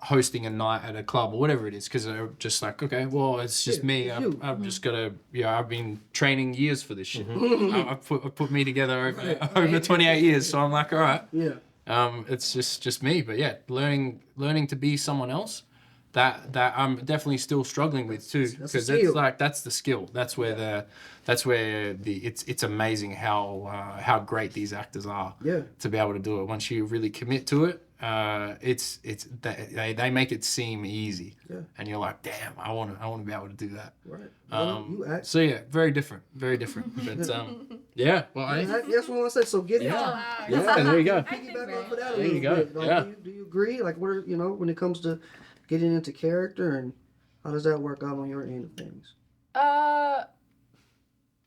hosting a night at a club or whatever it is, because I'm just like, okay, well, it's just me. I've just got to, I've been training years for this shit. I've put me together over 28 years, so I'm like, all right. Yeah. It's just me, but yeah, learning to be someone else, that I'm definitely still struggling with too, because that's the skill. That's where it's amazing how great these actors are. Yeah. To be able to do it once you really commit to it, they make it seem easy. Yeah. And you're like, damn, I want to be able to do that. Right. You act. So yeah, very different. But yeah, well, That's what I want to say. So get yeah, there you go. piggyback off of that a There you little go. bit. Like, Yeah. do you agree? Like, what are, when it comes to getting into character, and how does that work out on your end of things?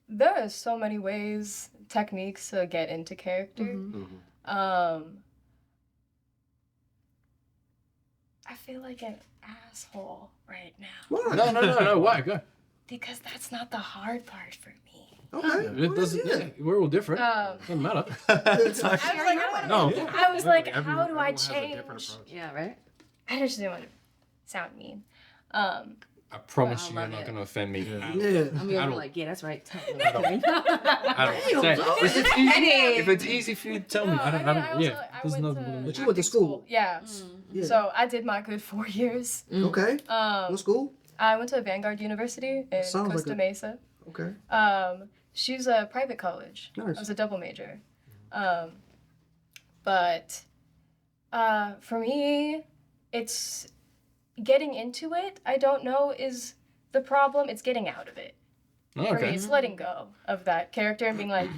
There are so many ways, techniques to get into character. I feel like an asshole right now Why? No. Why? Go. because that's not the hard part for me. Okay. It doesn't. Yeah, we're all different. Doesn't matter. I was like, how do I everyone has a change? different approach. Yeah, right? I just didn't want to sound mean. I promise I you, you're love not it. gonna offend me. Yeah. I'm I gonna don't- be like, yeah, that's right. I don't. Say, if it's easy for you to tell me, I don't. Yeah, there's nothing. But you went to school. Yeah. Yeah. So I did my good 4 years. Okay. What school? I went to Vanguard University in Sounds like Costa a- Mesa. Okay. She's a private college. Nice. I was a double major. But for me, it's getting into it. I don't know is the problem. It's getting out of it. For me, Okay. it's letting go of that character and being like,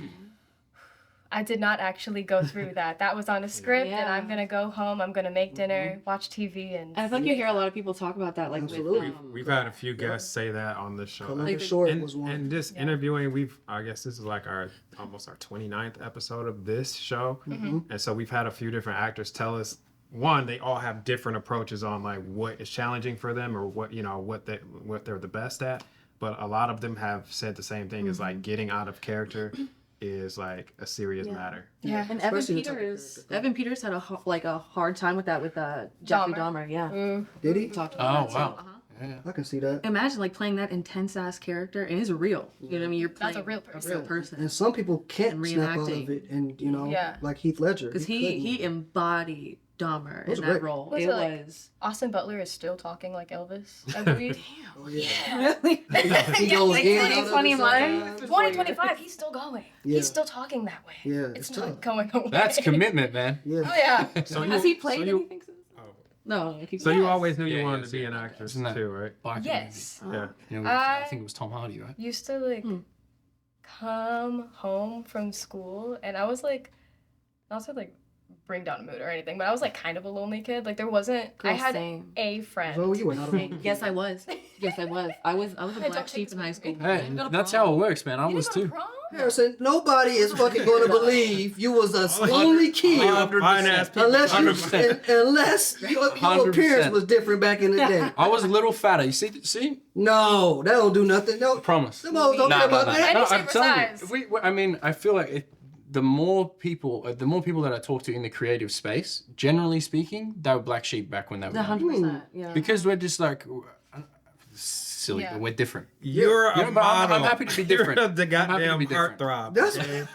I did not actually go through that. That was on a script, and Yeah. I'm gonna go home. I'm gonna make dinner, watch TV, and I think you hear a lot of people talk about that, like Absolutely. with We've had a few guests say that on the show. Columbia Short And, was one. and just interviewing, I guess this is like almost our 29th episode of this show. And so we've had a few different actors tell us, one, they all have different approaches on like what is challenging for them or what, what they're the best at. But a lot of them have said the same thing is like getting out of character is like a serious matter. yeah. And Especially the type of Evan Peters had a hard time with that with Jeffrey Dahmer. Yeah, Did he? talked Oh about that too. wow. Yeah. I can see that. Imagine like playing that intense ass character, and it's real. You know what I mean? You're playing That's a real person. real person. And some people can't And snap out of reenacting. it, and Yeah. like Heath Ledger. Because couldn't. he embodied Dahmer in was that great. role. Was It it like- was Austin Butler is still talking like Elvis, I believe. Oh, yeah. really. He goes like in and out of it 2021. sometimes. 2025, he's still going. Yeah. He's still talking that way. Yeah, It's it's not tough. going away. That's commitment, man. Yeah. Oh yeah. So Has he played so you, anything since? No. so you always knew Yeah, you he wanted was, to be yeah. an actress Isn't that- too, right? Biker Yes. Yeah. movie. I think it was Tom Hardy, right? Used to like come home from school, and I was like, not to like bring down a mood or anything, but I was like kind of a lonely kid. Like there wasn't. I Girl, had same. a friend. So you were not a Yes, I was. Yes, I was. I was a don't black take sheep in high school. Hey, Didn't go to that's prom. how it works, man. I You was didn't go to too. prom? Harrison, nobody is fucking going to believe you was a lonely kid Fine-ass people. unless you, 100%. unless your 100%. appearance was different back in the day. I was a little fatter. You see? No, that don't do nothing. No, Promise. them hoes don't care about that. Any No, shape I'm or telling you. size. If I mean, I feel like the more people that I talk to in the creative space, generally speaking, they were black sheep back when they were young. 100%. Yeah. Because we're just like silly, Yeah. but we're different. You're Yeah, a but I'm model. happy to be different. You're the I'm happy to goddamn be different. heartthrob.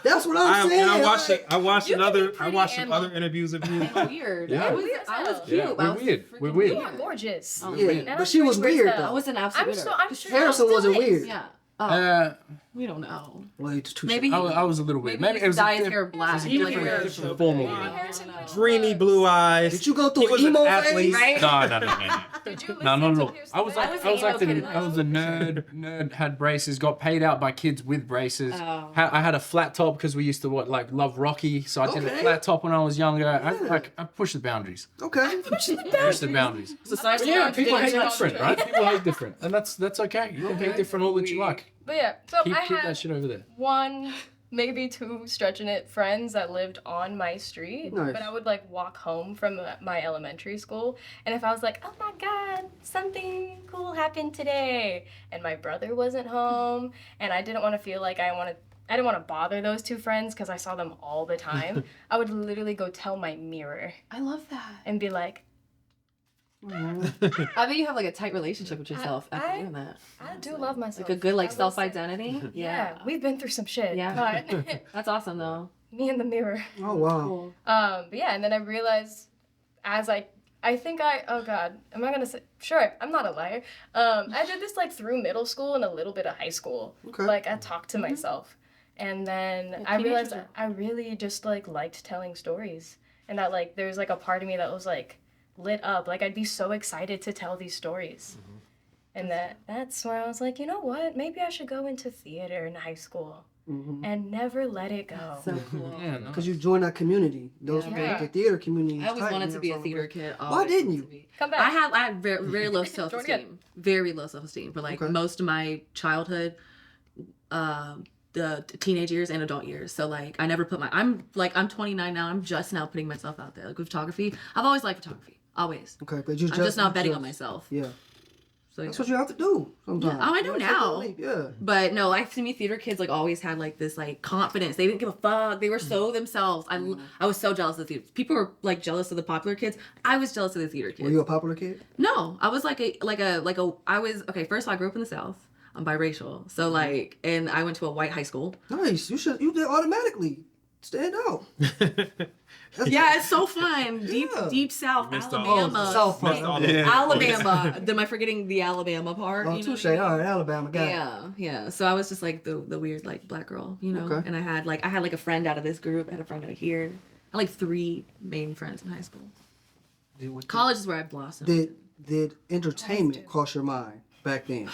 That's what I'm saying. And I watched like, I watched You can another. be I pretty watched and some other interviews of you. Weird. Yeah. I was Weird as cute. Yeah, I we're was weird. We're freaking weird. You are gorgeous. Oh, yeah, And but I'm she was pretty weird braced though. up. I was an absolute I'm weirdo. sure. I'm sure. Harrison still wasn't is. weird. Yeah. Oh, Uh, we don't know. Well, it's too Maybe I was a little weird. maybe Maybe it was dye a his hair different, black. He like was weird. different formal Maybe weird. Harrison White Dreamy was. blue eyes. Did you go He through an was an emo athlete. phase? Right? No. Did you listen No, not at to all. Pierce I was the like, Veil? I was like the, kid. I was a nerd, had braces, got paid out by kids with braces. Oh. I had a flat top because we used to love Rocky, so I did a Okay. flat top when I was younger. I pushed the boundaries. Okay. Pushed the boundaries. Society Yeah, people hate Different. different, right? People hate different, and that's okay. You can hate different all that you like. But yeah, so Keep I that had shit over there. one, maybe two stretching it friends that lived on my street. Nice. But I would like walk home from my elementary school, and if I was like, oh my god, something cool happened today, and my brother wasn't home, and I didn't want to feel like I didn't want to bother those two friends because I saw them all the time. I would literally go tell my mirror I love that. and be like, I bet you have like a tight relationship with yourself after I- doing that. I do love myself. Like a good like I will self say- identity. Yeah, we've been through some shit. Yeah. But That's awesome though. me and the mirror. Oh wow. Cool. But yeah, and then I realized as oh god, am I gonna say, sure, I'm not a liar. I did this like through middle school and a little bit of high school. Okay. Like I talked to myself. And then I realized teenagers that I really just like liked telling stories. And that like there's like a part of me that was like lit up. Like I'd be so excited to tell these stories. And that's where I was like, you know what? Maybe I should go into theater in high school and never let it go. So cool. Yeah, no. Because you joined that community. Those Yeah. the theater community. is I always tight, wanted man, to be a so- theater kid. Why always didn't wanted you? to be. Come back. I had very, very low self Join esteem. Very low self esteem for like Okay. most of my childhood, the teenage years and adult years. So like I never put I'm 29 now. I'm just now putting myself out there. Like with photography, I've always liked photography. Always. Okay, but you I'm just now betting on just- myself. Yeah. So That's what you have to do sometimes. Oh, I know now. Yeah. But no, like to me, theater kids like always had like this like confidence. They didn't give a fuck. They were so themselves. I was so jealous of the theater. People were like jealous of the popular kids. I was jealous of the theater kids. Were you a popular kid? No, I was I was okay. First, I grew up in the South. I'm biracial, so like, and I went to a white high school. Nice. You did automatically stand out. Yeah, it's so fun. Yeah. Deep South, Missed all- Alabama. South part. Missed all the- Alabama. Am I forgetting the Alabama part? Oh, You know touche. what I mean? All right, Alabama. Got it. Yeah. So I was just like the weird like black girl, you know. Okay. And I had like a friend out of this group. I had a friend out of here. I had like 3 main friends in high school. College is where I blossomed. Did entertainment cross your mind back then?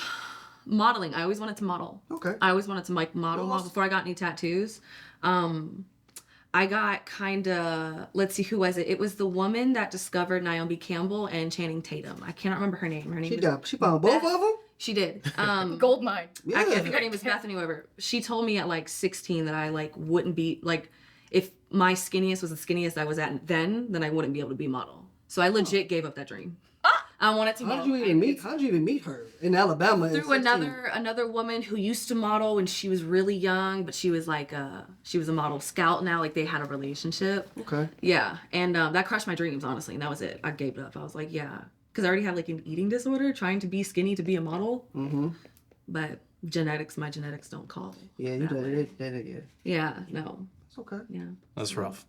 Modeling. I always wanted to model. Okay. I always wanted to like model before I got any tattoos. I got let's see, who was it? It was the woman that discovered Naomi Campbell and Channing Tatum. I cannot remember her name. Her name She found both of them? She did. Gold mine. Yeah. I think her name was Bethany Weber. She told me at like 16 that I like wouldn't be like, if my skinniest was the skinniest I was at then I wouldn't be able to be a model. So I legit gave up that dream. I wanted to model. How'd you even meet her in Alabama? at Through 16? another woman who used to model when she was really young, but she was like she was a model scout now. Like they had a relationship. Okay. Yeah, and that crushed my dreams, honestly. And that was it. I gave it up. I was like, yeah, because I already had like an eating disorder, trying to be skinny to be a model. Mm-hmm. But my genetics don't call. Yeah, you did it. Yeah. Yeah, no. It's okay. Yeah. That's rough.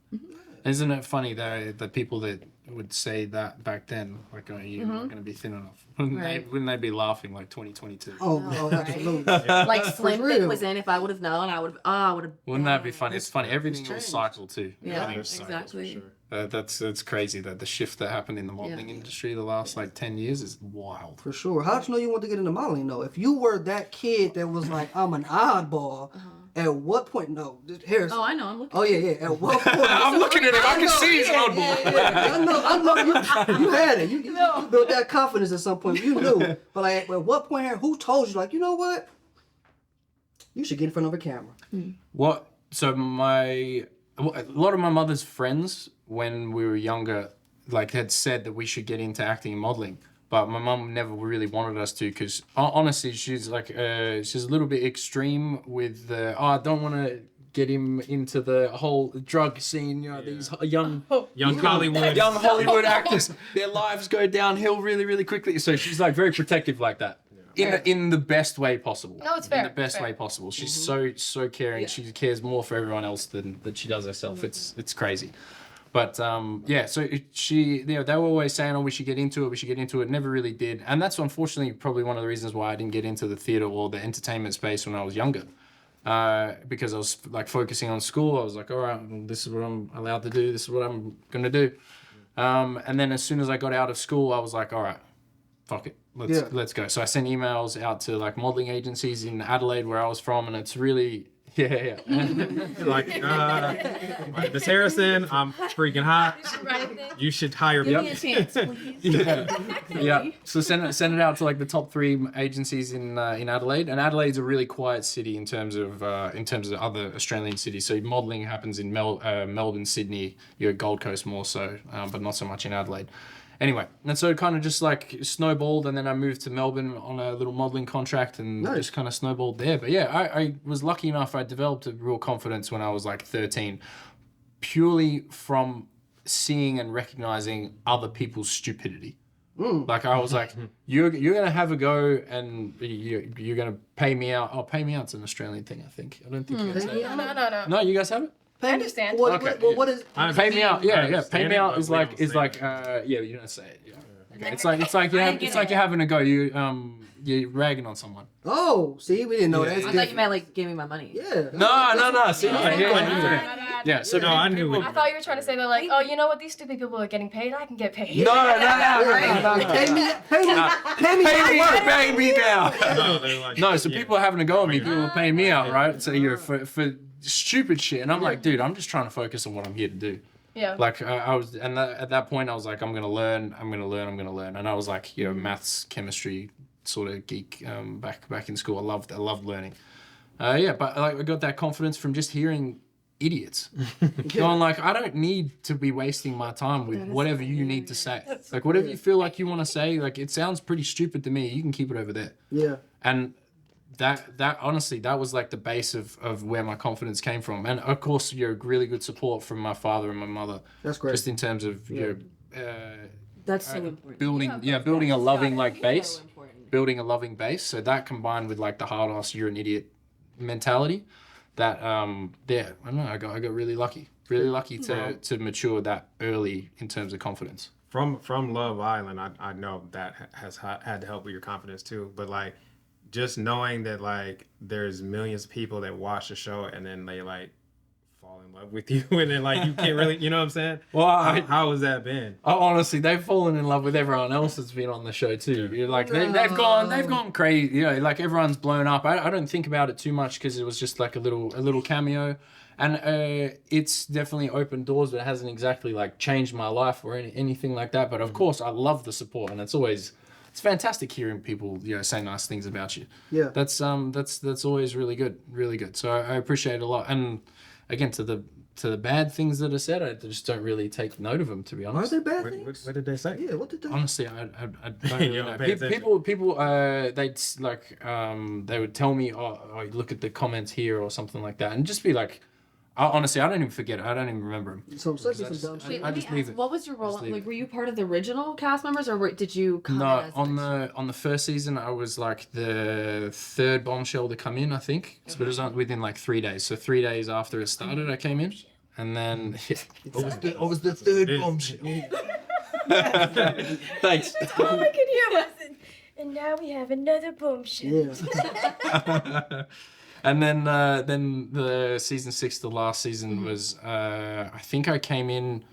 Isn't it funny though, the people that would say that back then, like, oh, you're not going to be thin enough? Wouldn't they be laughing like 2022? Oh, absolutely. Like Slim Thick real. was in. If I would have known, I would have. Wouldn't that be funny? It's funny. Everything will changed. cycle too. Yeah, Everything's cycle. exactly. That's crazy that the shift that happened in the modeling industry the last like 10 years is wild. For sure. How'd you know you wanted to get into modeling though? If you were that kid that was like, I'm an oddball, at what point? No, Harris. Oh, I know. I'm looking. Oh yeah. At what point? I'm looking at him. I can see his old boy. I know. You had it. You built that confidence at some point. You knew. But like, at what point? Who told you? Like, you know what? You should get in front of a camera. What? So a lot of my mother's friends when we were younger, like had said that we should get into acting and modeling. But my mum never really wanted us to because honestly, she's like, she's a little bit extreme with I don't want to get him into the whole drug scene. You know, these young Hollywood actors, their lives go downhill really, really quickly. So she's like very protective like that. In the best way possible. No, it's fair. In the best Fair. way possible. She's so caring. She cares more for everyone else than she does herself. It's crazy. But so they were always saying, oh, we should get into it. Never really did. And that's unfortunately probably one of the reasons why I didn't get into the theater or the entertainment space when I was younger. Because I was like focusing on school. I was like, all right, well, this is what I'm allowed to do. This is what I'm going to do. And then as soon as I got out of school, I was like, all right, fuck it. Let's go. So I sent emails out to like modeling agencies in Adelaide where I was from. And it's really, Like, Miss Harrison, I'm freaking hot. You should hire me. Give me a chance, please. Yeah. So send it out to like the top 3 agencies in Adelaide, and Adelaide's a really quiet city in terms of other Australian cities. So modelling happens in Melbourne, Sydney, Gold Coast more so, but not so much in Adelaide. Anyway, and so it kind of just like snowballed, and then I moved to Melbourne on a little modelling contract, and just kind of snowballed there. But yeah, I was lucky enough. I developed a real confidence when I was like 13, purely from seeing and recognizing other people's stupidity. Like I was like, you're gonna have a go, and you're gonna pay me out. Oh, pay me out's an Australian thing, I think. I don't think you guys have it. No. No, you guys have it. I understand. What is? Pay me out. Yeah. Pay me out but is we like don't is say like you don't say it. Yeah. Okay. It's like you're having a go. You're ragging on someone. Oh, see, we didn't know that. I thought you meant like give me my money. Yeah. No. See, Yeah. So No, I knew it. I thought you were trying to say that, like, oh, you know what? These stupid people are getting paid. I can get paid. No. Pay me Pay me now. No, they're like, No, so people are having a go at me. People are paying me out, right? So you're for stupid shit, and I'm like, dude, I'm just trying to focus on what I'm here to do. Yeah. Like I was, and at that point, I was like, I'm gonna learn, and I was like, maths, chemistry sort of geek back in school. I loved learning. But like I got that confidence from just hearing idiots. Going like, I don't need to be wasting my time with whatever you need to say. Like whatever you feel like you want to say, like it sounds pretty stupid to me. You can keep it over there. Yeah. And that honestly, that was like the base of where my confidence came from. And of course, you're really good support from my father and my mother. That's great. Just in terms of That's so important. building a loving like base. So important. Building a loving base. So that combined with like the hard ass, you're an idiot mentality. That I don't know. I got really lucky to mature that early in terms of confidence. From Love Island, I know that has had to help with your confidence too. But like, just knowing that like there's millions of people that watch the show and then they like fall in love with you and then like you can't really, you know what I'm saying? Well, how has that been? Oh, honestly, they've fallen in love with everyone else that's been on the show too. You're like they've gone crazy. You know, like everyone's blown up. I don't think about it too much because it was just like a little cameo, and it's definitely opened doors, but it hasn't exactly like changed my life or anything like that. But of course, I love the support, and it's fantastic hearing people say nice things about you. Yeah. That's always really good. So I appreciate it a lot. And again, to the bad things that are said, I just don't really take note of them, to be Are honest. there bad things? What did they say? Yeah, what did they Honestly, I don't really You know. don't pay attention. People they'd like they would tell me, oh, look at the comments here or something like that, and just be like, honestly, I don't even forget it. I don't even remember them. So such some dumb shit. Wait, I let me just leave ask, it. what was your role? Just leave Like, it. were you part of the original cast members, or did you come No, as on the first season, I was like the third bombshell to come in, I think. But it was within like 3 days. So 3 days after it started, I came in, and then I was the third bombshell. thanks. All I could hear was, and now we have another bombshell. Yeah. And then the season 6, the last season was I think I came in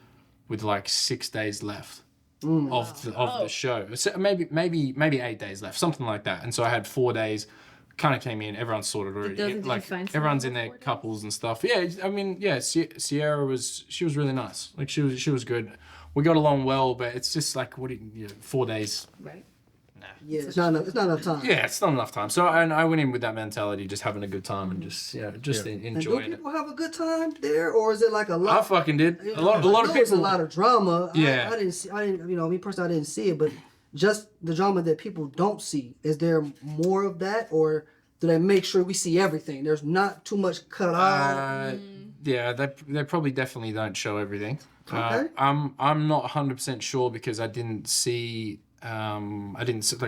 with like 6 days left of the show. So maybe 8 days left, something like that. And so I had 4 days. Kind of came in. Everyone's sorted already. Did you Like find everyone's someone in their before couples and stuff. Yeah, I mean, yeah. Sierra was really nice. Like she was good. We got along well, but it's just like 4 days. right? Yeah, it's not enough time. Yeah, it's not enough time. So I went in with that mentality, just having a good time and just And do enjoying it. people have a good time there, or is it like a I lot? fucking did. A lot I of know it's a people. lot of drama. Yeah. I didn't. Me personally, I didn't see it, but just the drama that people don't see. Is there more of that, or do they make sure we see everything? There's not too much cut out. Yeah, they probably definitely don't show everything. Okay. I'm not 100% sure because I didn't see. I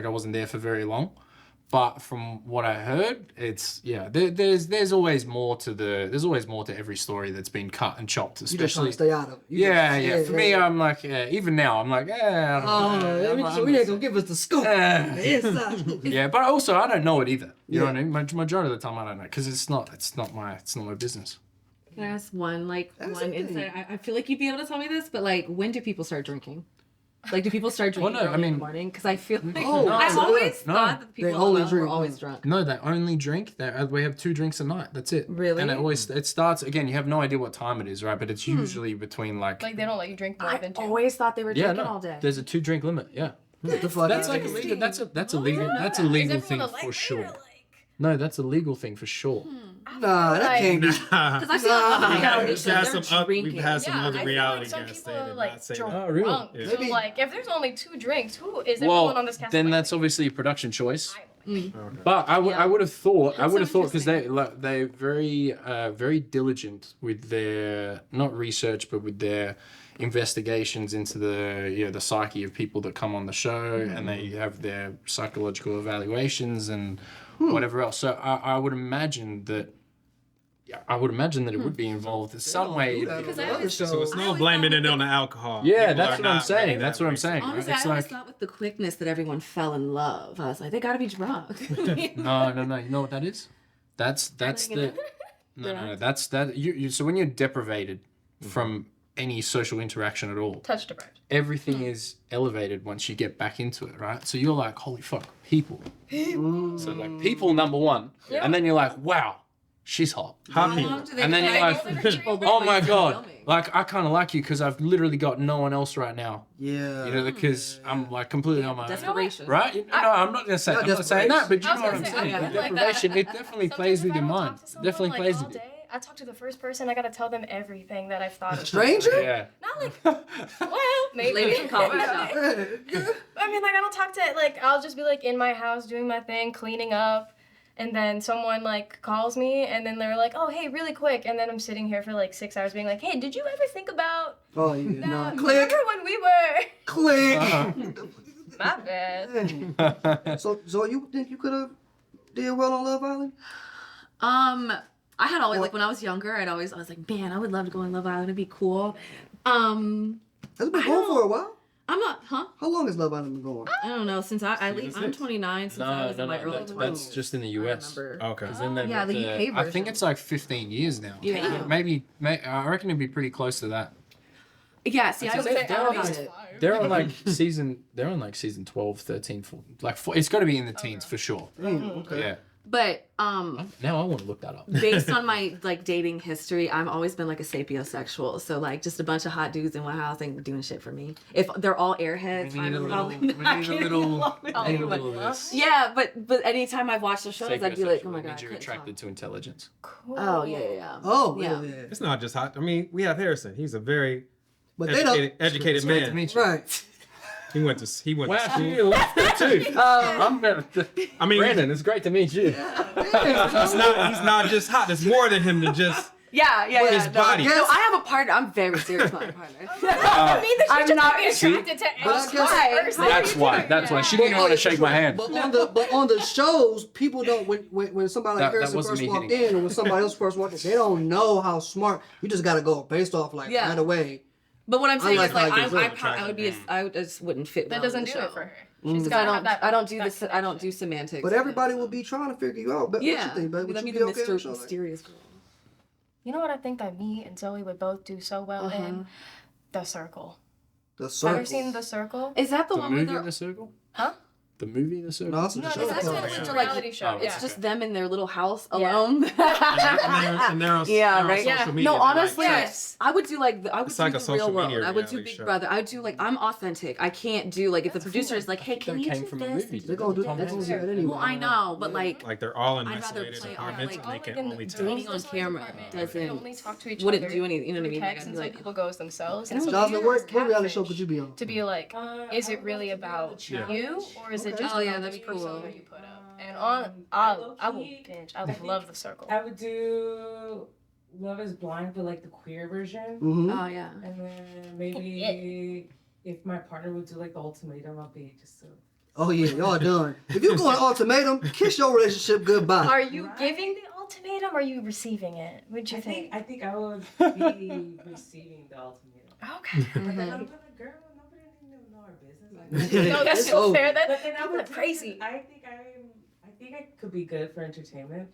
wasn't there for very long, but from what I heard, it's there's always more to every story that's been cut and chopped, You just trying especially. to stay out of it. Yeah. For me, I'm like, even now, I'm like, I don't know. So we ain't gonna give us the scoop. The inside scoop. Yeah, but also I don't know it either. You know what I mean? Majority of the time I don't know because it's not my business. Can I ask one That's one the thing. insight? I feel like you'd be able to tell me this, but like, when do people start drinking? Like, do people start drinking Well, no, early I in mean- the morning? Because I feel like Oh, I no, always no. thought that the people They I only love were drink always one. drunk. No, they only drink. We have 2 drinks a night. That's it. Really? And it starts again. You have no idea what time it is, right? But it's usually between like Like they don't let you drink more I than 2. always thought they were drinking all day. There's a 2-drink limit. Yeah. What the fuck? That's is like this? illegal. That's a legal Is thing everyone a for lightweight sure. or, like- No, that's a legal thing for sure. Nah, that can't be. Because I feel like reality We've shows, had they're some drinking. we've had some Yeah, other I feel reality like some guests people say are that like not say drunk. that. Oh, really? So Maybe- like, if there's only 2 drinks, who is everyone Well, on this cast? then like? that's obviously a production choice. Okay. But I would have thought That's so because they're very diligent with their not research but with their investigations into the psyche of people that come on the show, and they have their psychological evaluations and whatever else. So I would imagine that. Yeah, I would imagine that it would be involved in some way. Because I Other always- shows. So it's I no always blaming thought it on the alcohol. Yeah, People that's are what I'm not saying. ready That's for what I'm that. saying. Honestly, It's I always like thought with the quickness that everyone fell in love. I was like, they gotta be drunk. no. You know what that is? That's the no. That's that you. So when you're deprivated from any social interaction at all, touch deprived. everything is elevated once you get back into it, right? So you're like, holy fuck, people. So like people number one, and then you're like, wow, she's hot. Hot How people. long do they And then you're drag like, other people oh before my you start god, filming? like I kind of like you because I've literally got no one else right now. Yeah. You know, because I'm like completely on my own. Desperation. Right? No, I'm not gonna say. Not I'm not saying that, but you I know was what I'm gonna say, saying. I The feel like deprivation, that. it definitely Sometimes plays if with I your don't mind. talk to someone, Definitely like, plays all with you. day, I talk to the first person, I gotta tell them everything that I've thought of. Stranger? Yeah. Not like, well, maybe. Ladies in coffee shop. I mean, like, I don't talk to, like, I'll just be, like, in my house doing my thing, cleaning up, and then someone, like, calls me, and then they're like, oh, hey, really quick, and then I'm sitting here for, like, 6 hours being like, hey, did you ever think about Oh yeah, that? no. Click, Remember when we were... click. My bad. So you think you could have did well on Love Island? I had always like when I was younger, I was like, man, I would love to go on Love Island. It'd be cool. Has it been going for a while? I'm not, How long has Love Island been going? I don't know. Since I'm 29. Since I was in my early 20s. That's just in the US. Okay. Then they've Yeah, got the UK I think version. it's like 15 years now. Yeah. Maybe I reckon it'd be pretty close to that. Yeah, see, I I'd was say they're on about like- it. They're on like season 12, 13, 14, like it's got to be in the teens for sure. Okay. Yeah. But Now I want to look that up. based on my like dating history, I've always been like a sapiosexual. So like just a bunch of hot dudes in one house ain't doing shit for me. If they're all airheads, We need a I'm little, probably we need not a getting little, along we with need a them. little of this. Yeah, but anytime I've watched the shows, I'd be like, oh my Sapiosexual god. means you're attracted to intelligence. Cool. Oh yeah. Oh Yeah. yeah. It's not just hot. I mean, we have Harrison. He's a very But they don't. educated Great to man. meet you. Right. He went to Wow, school. she left there too. I mean, Brandon, it's great to meet you. he's not just hot. There's more than him to just Yeah. his No, body. No, I have a partner. I'm very serious with my partner. I mean, that I'm you just not- be attracted to But I any guess- person. That's why. That's why. She didn't even want to shake my hand. But on the shows, people don't when somebody like That Harrison wasn't first me walked hitting. in, or when somebody else first walked in, they don't know how smart. You just gotta go based off like Yeah. right away. But what I'm saying like is like how you I look. would be I just wouldn't fit. That well doesn't in do the it show. for her. Mm. She's gotta have that. I don't do that this. I don't do connection. semantics. But everybody will be trying to figure you out. But Yeah. what you think, babe? Would Let you me be the okay with a show like- mysterious girl. You know what I think that me and Zoe would both do so well in? The Circle. The Have you circle. ever seen The Circle? Is that the, The one where movie they're The Circle? Huh? The movie The Circle? No, it's No, the it's show. actually called- a reality show. Oh, Yeah. it's just them in their little house Yeah. alone? and they're on, Yeah, they're on right. social Yeah. media. No, They're like honestly, sex. Yes. I would do like I would It's do like a the social real world. media I would do reality Big show. Brother. I would do like I'm authentic. I can't do like if the producer is like, hey, can That you came do from a this? movie. They're gonna do Tom that Hanks. anyway. Well, I know, but like Like they're all in I'd rather isolated play apartments like, and they can all only doing text. on camera They doesn't only talk to each wouldn't other do anything. You know what I through mean? Like, text, I'd and be some like, people go as themselves. And so Jocelyn, here's what reality show catfish could you be on? to be like, is it really about you or is it Okay. just Oh, yeah, about that'd this be cool. persona you put up? And I will binge. I love The Circle. I would do Love is Blind, but like the queer version. Mm-hmm. oh yeah. And then maybe if my partner would do like the ultimatum, I'll be just so. Oh yeah, y'all done. If you go on ultimatum, kiss your relationship goodbye. Are you giving the ultimatum or are you receiving it? What'd you think? I think I would be receiving the ultimatum. Okay. But then I'm gonna, girl, nobody need to know our business. No, that's It's so over. fair. But That then I people are would crazy. I think I could be good for entertainment.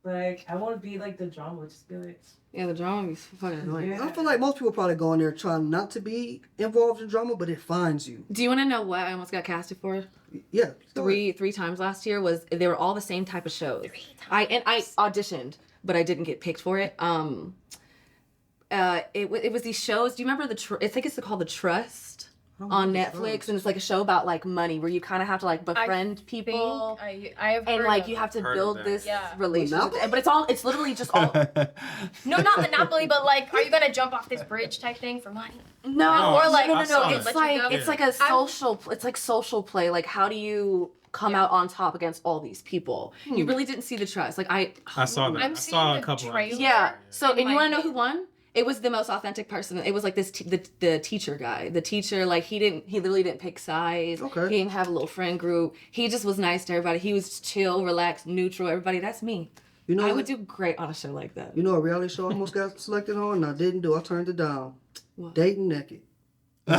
Like I want to be like the drama, just be like. Yeah, the drama is fucking annoying. I feel like most people probably go in there trying not to be involved in drama, but it finds you. Do you want to know what I almost got casted for? Yeah. Three times last year was they were all the same type of shows. I auditioned, but I didn't get picked for it. It was these shows. Do you remember I think it's called The Trust on Netflix, and it's like a show about like money where you kind of have to like befriend people. I have And heard like of you have to Heard of build that. this Yeah. relationship, but it's literally just all No, not Monopoly, but like, are you gonna jump off this bridge type thing for money? no, Or like- no, I saw it's that. Let you like go. it's like a social, it's like social play. Like how do you come out on top against all these people? You really didn't see The Trust. Like I saw that. I'm I saw seeing a the couple. trailer. yeah. So And and you want to know like- who won? It was the most authentic person. It was like this the teacher guy. The teacher, like he literally didn't pick sides. Okay. He didn't have a little friend group. He just was nice to everybody. He was chill, relaxed, neutral. Everybody, that's me. You know, I would do great on a show like that. You know a reality show I almost got selected on and I didn't do. I turned it down. What? Dating naked. When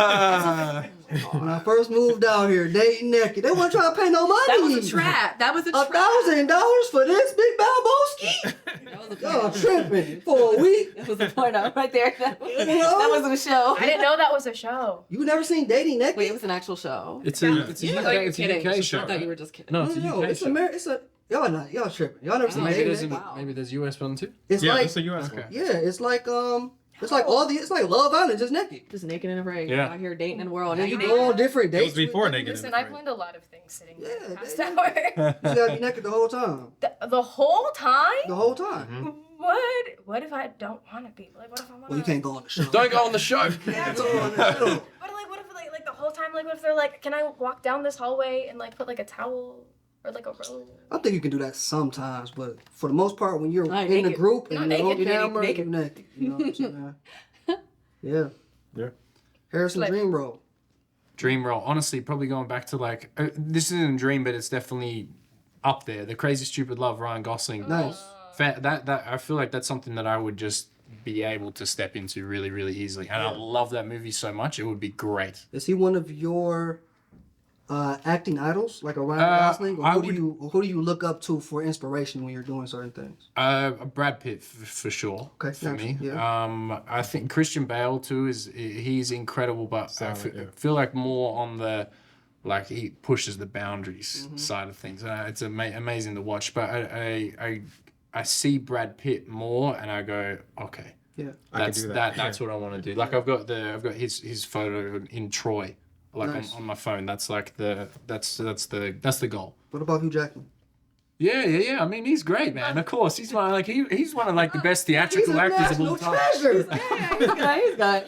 I first moved out here, dating naked. They weren't trying to pay no money. That was a trap. That was a trap. $1,000 for this big Balboski? That was a Y'all porno. tripping for a week? That was a porno right there. That know? wasn't a show. I didn't know that was a show. You never seen Dating Naked? Wait, it was an actual show. It's a I thought you were UK kidding. show. I thought you were just kidding. No, it's a no, UK it's show. it's a y'all tripping. Y'all never seen Maybe Dating there's Naked? Wow. maybe there's US one too. It's Yeah, like it's a US Okay. one. yeah, it's like it's like Love Island, just naked. Just naked in a parade. Yeah. Out here dating in the world. You You go on different It dates. was before with Naked. Listen, in the I've Frame. learned a lot of things sitting Yeah, there. they- Past hour. You gotta be naked the whole time. The whole time? The whole time. Mhm. what if I don't want to be? Like, what if I want to? Well, you can't go on the show. Don't go on the show. Can't go on the show. But like, what if like the whole time, like, what if they're like, can I walk down this hallway and like put like a towel or like a robe? I think you can do that sometimes, but for the most part, when you're Not in the naked. group and Not you're on naked. camera, Naked. you're naked. You know what I'm saying? Yeah. Yeah. Harrison Like- dream role. Dream role. Honestly, probably going back to like this isn't a dream, but it's definitely up there. The Crazy Stupid Love, Ryan Gosling. Nice. That I feel like that's something that I would just be able to step into really, really easily. And I love that movie so much. It would be great. Is he one of your acting idols, like a Ryan Gosling? Or I who do you look up to for inspiration when you're doing certain things? Brad Pitt for sure. Okay, for me. yeah. I think Christian Bale too he's incredible, but I feel like more on the like he pushes the boundaries side of things. It's amazing to watch. But I see Brad Pitt more, and I go, okay, Yeah. I could do that. That's what I want to do. Like I've got his photo in Troy, like Nice. on my phone. That's like that's the goal. What about Hugh Jackman? Yeah. I mean, he's great, man. Of course, he's one of he's one of like the best theatrical actors of all time. treasure. He's got.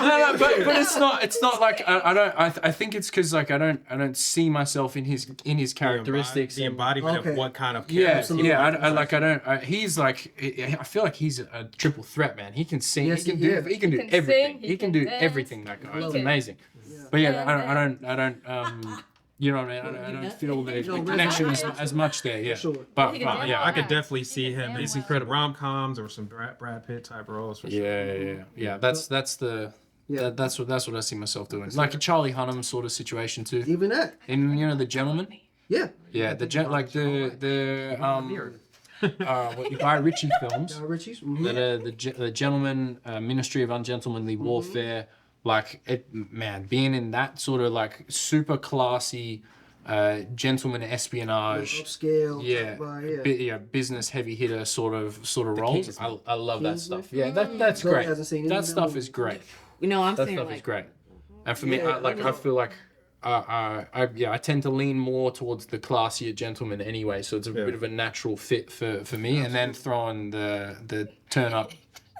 No, but it's not like I think it's because like I don't see myself in his characteristics. The embodiment Okay. of what kind of Yeah, Absolutely. he's like, I feel like he's a triple threat, man. He can sing, Yes, he can he do is. everything. He can sing, He he can can do dance. everything, that guy. It's Love it. amazing. But yeah, I don't, you know what I mean? I don't feel the connection as much there, yeah. Sure. But He can dance. yeah, I could Yeah. definitely see him in some incredible rom-coms or some Brad Pitt type roles. For sure. yeah. That's the. Yeah. That's what I see myself doing. Like a Charlie Hunnam sort of situation too. Even that. In The Gentleman. Yeah. Yeah, the Guy Ritchie films. Richie's. The Gentleman, Ministry of Ungentlemanly Warfare, like it, man, being in that sort of like super classy, gentleman espionage, Upscale. yeah, business heavy hitter sort of roles. Kingsman. I love that Kingsman. stuff. Yeah, that's Zoe great. hasn't seen any That of them stuff movies. is great. You know, I'm That saying stuff is like. great. And for me, Yeah, I feel like. I tend to lean more towards the classier gentleman anyway, so it's a bit of a natural fit for me. And then throwing the turn up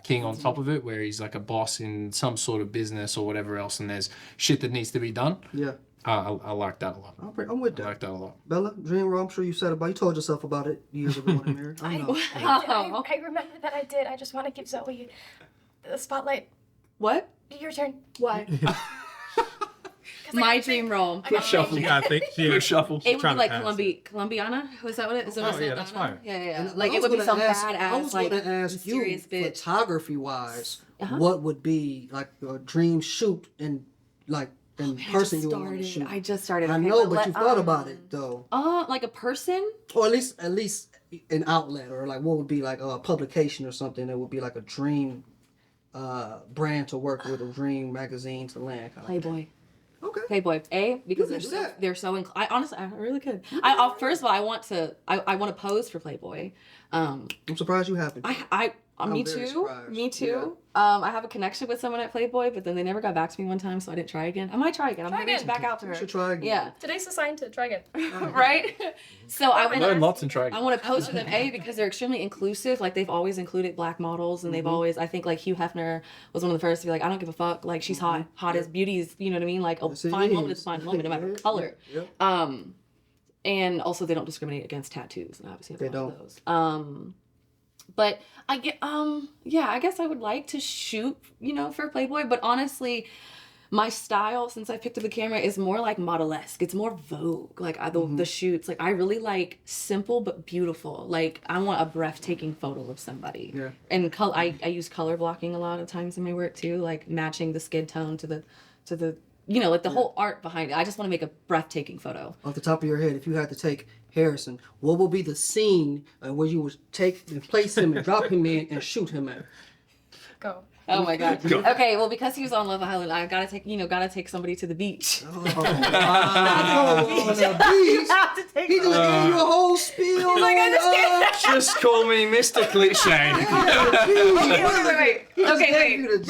king on top of it, where he's like a boss in some sort of business or whatever else, and there's shit that needs to be done. Yeah. I like that a lot. I'm with I that. like that a lot. Bella, dream role. I'm sure you said about. You told yourself about it years ago when you married. I know. I remember that I did. I just want to give Zoe the spotlight. What? Your turn. Why? 'Cause I My gotta dream think- role. I gotta shuffle. think. You gotta think. Good shuffle. It would be trying to like pass Colombiana. Was that what it is? That what Oh, it yeah, said? that's fine. Yeah. And Like I it was would be some gonna ask- I badass, was like gonna ask you, mysterious bitch. photography wise, Uh-huh. what would be like a dream shoot and like in person you would want to shoot? I just started. I Okay, know, but but you've thought about it though, Like a person. or at least an outlet, or like what would be like a publication or something that would be like a dream brand to work with, a dream magazine to land. Kind of. Playboy. Okay. Playboy. Because can do that. they're so. I honestly, I really could. First of all, I want to pose for Playboy. I'm surprised you haven't. I'm Me very too. surprised. Me too. I have a connection with someone at Playboy, but then they never got back to me one time, so I didn't try again. I might try again. I'm Try gonna reach again. back out to her. You should try again. Yeah. Today's the sign to try again. Right. So I Learn want. lots and try. I want to post for them, because they're extremely inclusive. Like they've always included black models, and they've always. I think like Hugh Hefner was one of the first to be like, I don't give a fuck. Like she's hot as beauty is. You know what I mean? Like a Yes, it fine woman is. is a fine woman, no matter color. Yep. And also they don't discriminate against tattoos, and obviously have They a lot of those. But I get I guess I would like to shoot, for Playboy, but honestly, my style, since I picked up the camera, is more like model-esque. It's more Vogue. Like the shoots, like I really like simple but beautiful. Like I want a breathtaking photo of somebody. Yeah. And I use color blocking a lot of times in my work too, like matching the skin tone to the like the whole art behind it. I just want to make a breathtaking photo. Off the top of your head, if you had to take Harrison, what would be the scene where you would take and place him and drop him in and shoot him at? Go. Oh my god. Okay, well because he was on Love Island, I gotta take somebody to the beach. Oh, wow. On the beach. Have to take He just gave you a whole spiel. He's like, I just can't. Just call me Mr. Cliche. Wait. Okay, wait.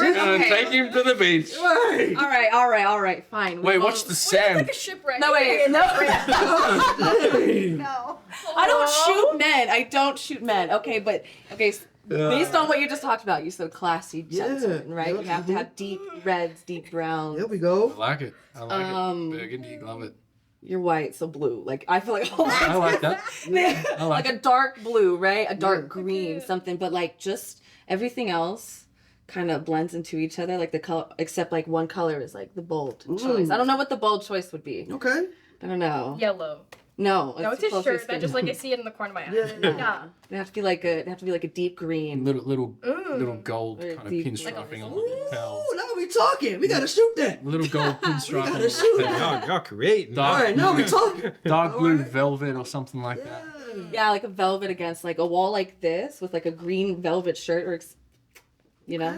Take him to the beach. All right, fine. Wait, watch the sand. Like a shipwreck. No, wait, no. No. I don't shoot men. Okay, but Based on what you just talked about, you said classy Yeah. gentleman, right? Yep. You have to have deep reds, deep browns. There we I go. like it. I like it. Burgundy, love it. You're white, so blue. Like I feel like I like that. I like like a it. dark blue, right? A dark Yeah. green, something. But like just everything else kind of blends into each other. Like the color, except like one color is like the bold choice. I don't know what the bold choice would be. Okay. I don't know. Yellow. No, No, it's too his close to shirt. your That just skin. like I see it in the corner of my eye. Yeah. It have to be like a deep green. Little Mm. gold Or kind of deep- pinstriping on the Ooh, lapel. now we talking. We gotta shoot that. Little gold pinstriping on gotta shoot the that. lapel. Y'all creating. All right, now we talking. Dark All blue right. velvet or something like that. Yeah, like a velvet against like a wall like this with like a green velvet shirt or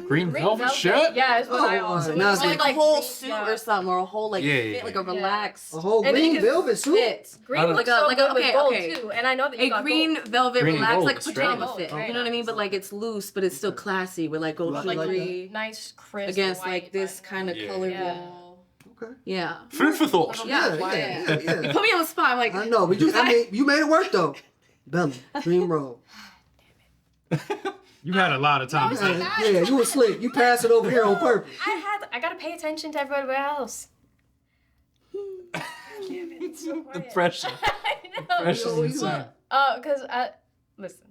Green velvet shirt? Yeah, it's what I Oh, also. now or it's like a like whole green- suit yeah. or something, or a whole like Yeah, fit, yeah, like a yeah. relaxed A whole And then green you can velvet suit. fit. Green I don't- looks Like a- so like a- good with okay, gold okay. too, and I know that you A got green gold. velvet Green and relaxed gold, like straight pajama gold, fit. right. You know what I mean? But like it's loose, but it's still classy with like gold Like filigree Nice, crisp. against white like this vinyl. kind of Yeah. color Yeah. wall. Okay. Yeah. Food for thought. Yeah, yeah. You put me on the spot. I'm like, I know, but I mean, you made it work though. Bella, dream roll. You had a lot of time. Yeah, you were slick. You passed it over here on purpose. I gotta pay attention to everybody else. Damn it, it's so The quiet. pressure. I know. Pressure's Yo, you insane. Cause listen.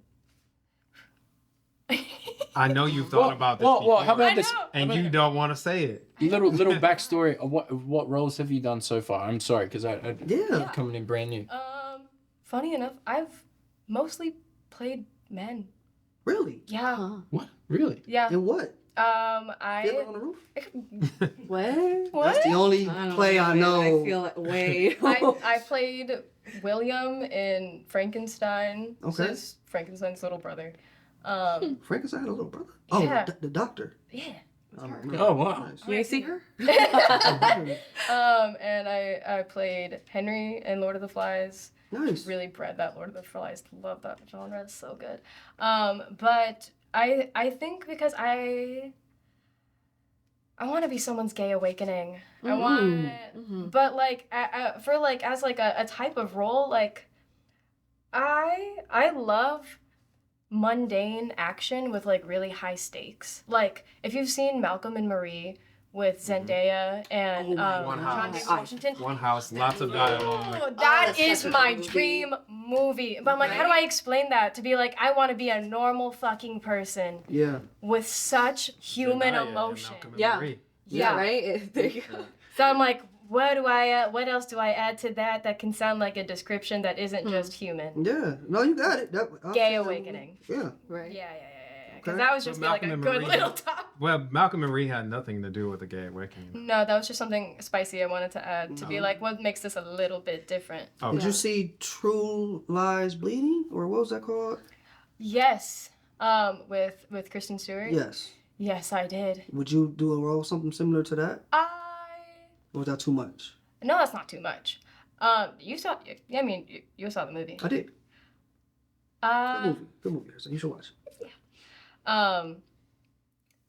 I know you've thought about this What? before, How about I this? know. and you don't want to say it. Little backstory of what roles have you done so far? I'm sorry, because I Yeah. coming in brand new. Funny enough, I've mostly played men. Really? Yeah. What? Really? Yeah. And what? I. Fiddler on the Roof? what? What? That's the only play I know. I feel like, wait. I played William in Frankenstein. Okay. So it's Frankenstein's little brother. Frankenstein had a little brother. Oh, Yeah. the doctor. Yeah. Oh wow. Nice. May I see her? And I played Henry in Lord of the Flies. Nice. Really bred that Lord of the Flies. Love that genre. It's so good. But I think because I want to be someone's gay awakening. I want, but like for like as like a type of role, like I love mundane action with like really high stakes. Like if you've seen Malcolm and Marie with Zendaya and One John House. Washington. One house, lots of dialogue. Oh, that that's is such a my good movie. dream movie. But I'm like, how do I explain that? To be like, I want to be a normal fucking person Yeah. with such human Zendaya and emotion. Malcolm and Yeah. Marie. Yeah, right? There you go. So I'm like, what else do I add to that can sound like a description that isn't just human? Yeah. No, you got it. Gay I'll say that. awakening. Yeah. Right. Yeah. Because Okay. that was just But like a Malcolm good and Marie- little top. Well, Malcolm and Marie had nothing to do with the gay awakening. No, that was just something spicy I wanted to add to be like, what makes this a little bit different? Oh, Did you see True Lies Bleeding? Or what was that called? Yes. With Kristen Stewart. Yes. Yes, I did. Would you do a role something similar to that? Or was that too much? No, that's not too much. You saw. I mean, you saw the movie. I did. Good movie. Good movie. So you should watch it.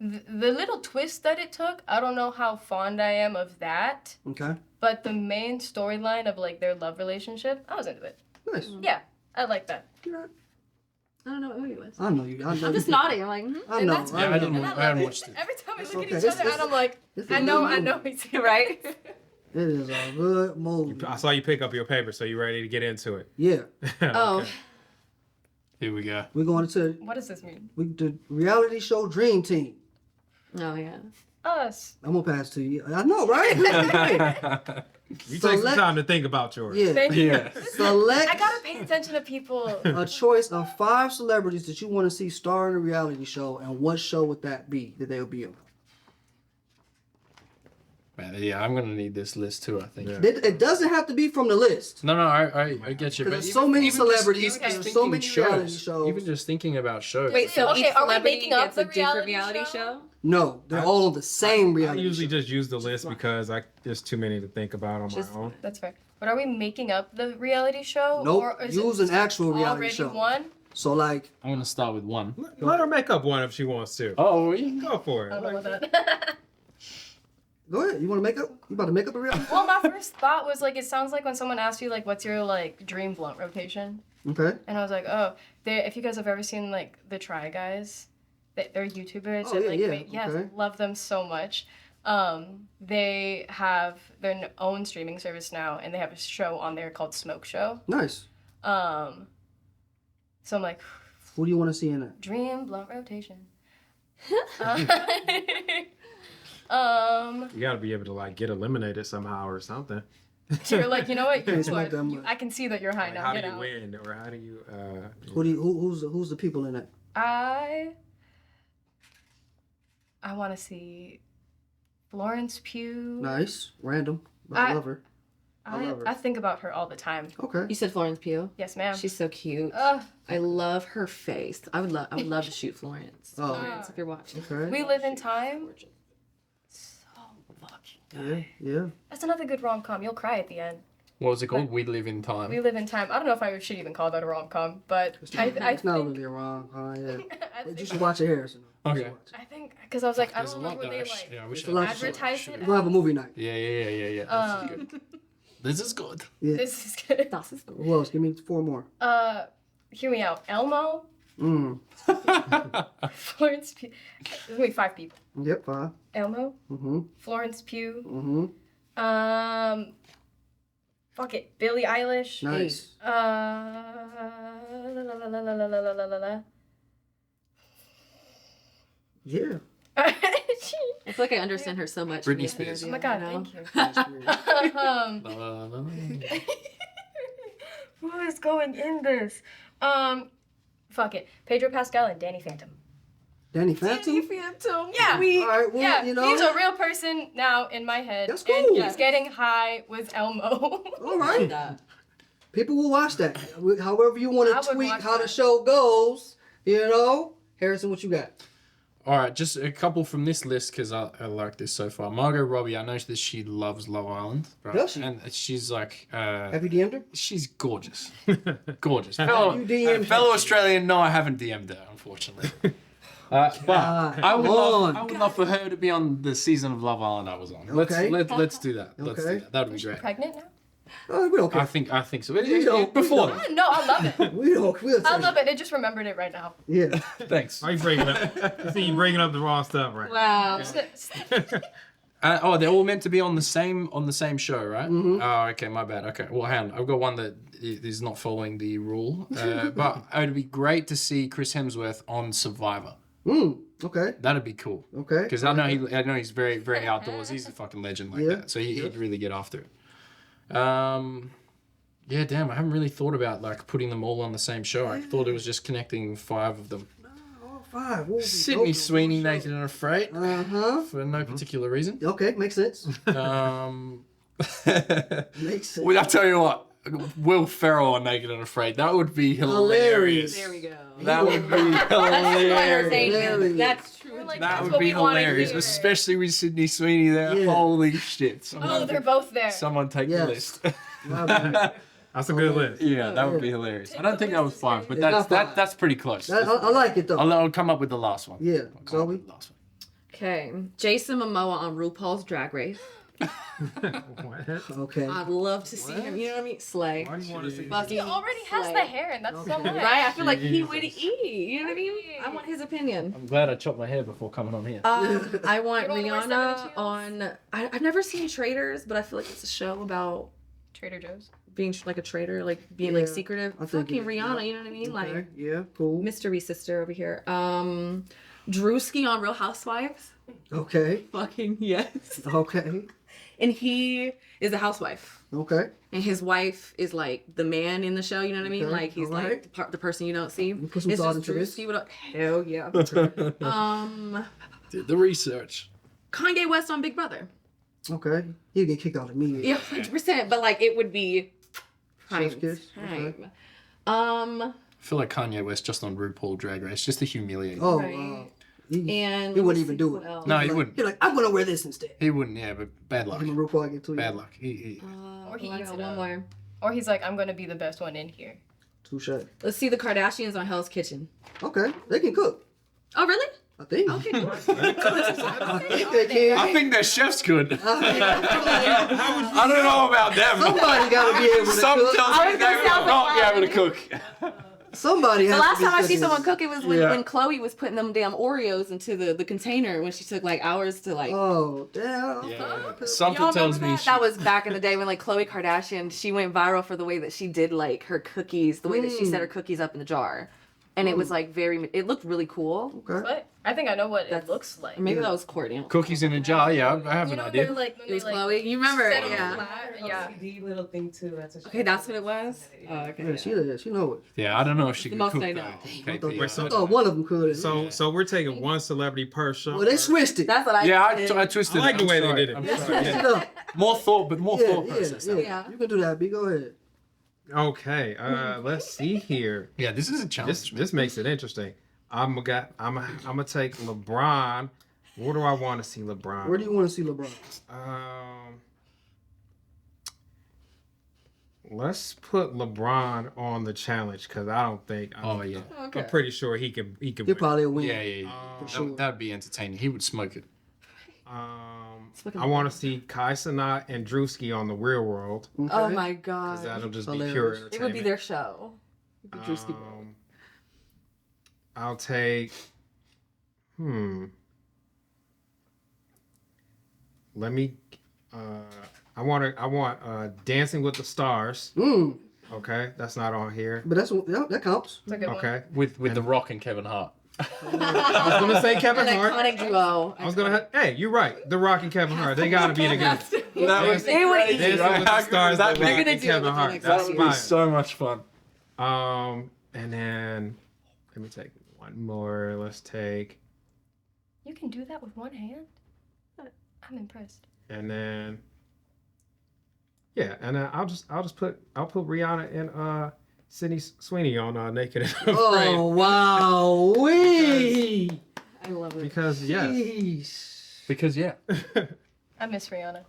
The little twist that it took, I don't know how fond I am of that, Okay. but the main storyline of like their love relationship, I was into it. Nice. Yeah, I like that. You're right. I don't know what movie it was. I know you. I know I'm just you. nodding. I'm like, I And know. that's I Yeah, I know. didn't- And I love haven't it. watched it. Every time we It's look okay. at each other, It's- and I'm like, it's a I good know, movie. he's right. It is a good movie. I saw you pick up your paper, so you ready to get into it. Yeah. oh. Okay. Here we go. We're going to What does this mean? the reality show Dream Team. Oh, yeah. Us. I'm gonna pass to you. I know, right? You take some Select- time to think about yours. yeah. Thank you. Yeah. Select I gotta pay attention to people. a choice of 5 celebrities that you want to see star in a reality show, and what show would that be that they'll be on? Man, yeah, I'm gonna need this list too. I think. Yeah. It doesn't have to be from the list. No, I get you. Because But there's so many celebrities, just there's so thinking many reality shows. Even just thinking about shows. Wait, so Okay, each are we celebrity making up gets a the different reality reality show? show? No, they're all on the same I reality usually show. just use the list because there's too many to think about on Just- my own. That's fair. But are we making up the reality show? Nope, Or is use it an actual reality already show. one? So like, I'm gonna start with one. Let her make up one if she wants to. Oh, we Go for I it. don't know about that. Go ahead. You want to make up? You about to make up a reality? Well, my first thought was like, it sounds like when someone asks you like, what's your like dream blunt rotation? Okay. And I was like, oh, if you guys have ever seen like the Try Guys, they're YouTubers. Oh, and, yeah, like, yeah. yes, Okay. love them so much. They have their own streaming service now, and they have a show on there called Smoke Show. Nice. So I'm like, Who do you want to see in that? dream blunt rotation. You gotta be able to like get eliminated somehow or something. You're like, you know what? Can't smoke that much. I can see that you're high Like, now. how Get do you out. win, or how do you? Who's the people in that? I want to see Florence Pugh. Nice. Random. But I I- love her. I love her. I think about her all the time. Okay. You said Florence Pugh. Yes, ma'am. She's so cute. Ugh. I love her face. I would love to shoot Florence. Oh. Florence, if you're watching. Okay. We Live in Time. So fucking Yeah. good. Yeah. That's another good rom-com. You'll cry at the end. What was it called? We Live in Time. We Live in Time. I don't know if I should even call that a rom-com, but I It's not think really wrong. Yeah. I But you think should watch it, Harrison. You should Okay. watch it. I think because I was like, I There's don't a lot remember where that they like yeah, I wish There's a lot I of shit. advertised it. We're gonna have a movie night. Yeah. This is good. This is good. Yeah. This is good. Das ist gut. Who else? Give me 4 more. Hear me out. Elmo, Florence Pugh. There's gonna be 5 people. Yep. 5. Elmo, Mm-hmm. Florence Pugh, Mm-hmm. fuck it, Billie Eilish. Nice. Yeah. I feel like I understand her so much. Britney from this Spears. Oh my interview, god, you know? thank you. Who is going in this? Fuck it, Pedro Pascal and Danny Phantom. Danny Phantom? Phantom. Yeah. All right. Well, Yeah, you know. he's a real person now in my head. That's And cool. he's getting high with Elmo. All right. People will watch that. However you I want would to tweak watch how the that. show goes. You know. Harrison, what you got? All right, just a couple from this list because I like this so far. Margot Robbie, I know that she loves Love Island. Right? Does she? And she's like, Have you DM'd her? she's gorgeous. Gorgeous. You Fellow, DM'd fellow her? Australian, no, I haven't DM'd her, unfortunately. But I would, love for her to be on the season of Love Island I was on. Okay. Let's do that. Let's do Okay. that. That would be great. Pregnant now? We don't care. I think so. We don't- Before we that. No, I love it. We'll I take love it. I just remembered it right now. Yeah. Thanks. Why you breaking up? I see you breaking up the wrong stuff, right? Wow. They're all meant to be on the same show, right? Mm-hmm. Oh, okay, my bad. Okay, well, hang on. I've got one that is not following the rule, but it would be great to see Chris Hemsworth on Survivor. Okay. That'd be cool. Okay. Because I know he's very, very outdoors. He's a fucking legend like Yeah. that. So he'd really get after it. Yeah, damn. I haven't really thought about like putting them all on the same show. I thought it was just connecting 5 of them. All 5. What would be Sydney dope? Sweeney, Naked and Afraid, Uh-huh. for no particular reason. Okay, makes sense. Makes sense. Well, I tell you what, Will Ferrell on Naked and Afraid. That would be hilarious. There we go. That would be hilarious. That's true. We're like, That that's would what be we wanna hilarious, hear. especially with Sydney Sweeney there. Yeah. Holy shit! Oh, they're both there. Someone take Yes. the list. That's a good list. Yeah, that would be hilarious. I don't think that was 5, but It's not that's 5. that's pretty close. I like it though. I'll come up with the last one. Yeah. I'll come up with Zoe? the last one. Okay. Jason Momoa on RuPaul's Drag Race. What? Okay. I'd love to see him. You know what I mean? Slay. Why do you want to see? Fucking He already has slay. the hair, and that's so Okay. much. Right? I feel like he would Jesus. eat. You know what I mean? I want his opinion. I'm glad I chopped my hair before coming on here. I want You don't wanna wear 7 Rihanna inches? on. I've never seen Traitors, but I feel like it's a show about Trader Joe's. being like a traitor, like being like Yeah, secretive. I think Fucking it- Rihanna, yeah. you know what I mean? Okay. Like Yeah. Cool. mystery sister over here. Drewski on Real Housewives. Okay. Fucking yes. Okay. And he is a housewife. Okay. And his wife is like the man in the show, you know what I mean? Okay, Like he's alright. like the person you don't see. You put some It's thought just into this. Drewski with a hell yeah. Did the research. Kanye West on Big Brother. Okay. He'd get kicked out immediately. Yeah, 100%. But like it would be Chef's time. kiss? Okay. I feel like Kanye West just on RuPaul Drag Race, just to humiliate. Oh. Right. He And wouldn't let's even see do what it. else. No, he like, wouldn't. He's like, I'm gonna wear this instead. He wouldn't, yeah, but bad luck. Him and RuPaul get too. Bad luck. He Or he I eats got it one up. more. Or he's like, I'm gonna be the best one in here. Touche. Let's see the Kardashians on Hell's Kitchen. Okay. They can cook. Oh really? I think. Okay. I think they can. I think their chef's good. I I don't know about them. Somebody got to be able to Some cook. tells me they will not be able to cook. Somebody The has last to be time I see cooking. someone cook, it was when, Yeah. when Chloe was putting them damn Oreos into the container when she took like hours to like. Oh, damn. Yeah. Y'all Something remember tells me that? That was back in the day when like Khloe Kardashian, she went viral for the way that she did like her cookies, the way that she set her cookies up in the jar, and it was like it looked really cool. Okay. But I think I know what That's- it looks like. Or maybe Yeah. that was Courtney. cookies in a jar. Yeah, I have You an know, idea. they're like when It was they like Chloe. You remember it? set 'em Yeah. flat? Yeah. OCD little thing too. That's a Okay, that's what it was. Oh, okay. Yeah, she is. She know it. Yeah, I don't know if she The can most cook I though. know. KP. Wait, so- Oh, one of them could. So we're taking one celebrity per show. Well, they switched it. That's what I. Yeah, did. I twisted I like it. the I'm way they sorry. did it. I'm They sorry. switched it up. More thought, but more Yeah, thought yeah, process. yeah, Yeah. You can do that, B. Go ahead. Okay, let's see here. Yeah, this is a challenge. This makes it interesting. I'm gonna take LeBron. Where do I want to see LeBron? Where do you want to see LeBron? Let's put LeBron on the challenge because I don't think. Oh yeah, I'm pretty sure he could. He could. He'll win. probably win. yeah. sure. That'd be entertaining. He would smoke it. I want to see Kai Cenat and Drewski on the Real World. Okay. Oh my 'Cause god. that'll just be Hilarious. pure It entertainment. would be their show. It'd be Drewski World. I'll take. Let me. I want Dancing with the Stars. Okay, that's not on here. But that counts. It's a good one. Okay, With The Rock and Kevin Hart. I was gonna say Kevin An Hart. iconic duo. I was gonna. Hey, you're right. The Rock and KevinArt. They gotta be together. That was They would crazy, eat. Dancing with the Stars. That'd The be- Rock gonna and do it Kevin with the Hart. next That's That would be fine. so much fun. And then let me take one more. Let's take. You can do that with one hand? I'm impressed. And then. Yeah, and then I'll put Rihanna and Sydney Sweeney on Naked and Afraid. Oh wow, wee! I love it. Because yes. Jeez. Because yeah, I miss Rihanna.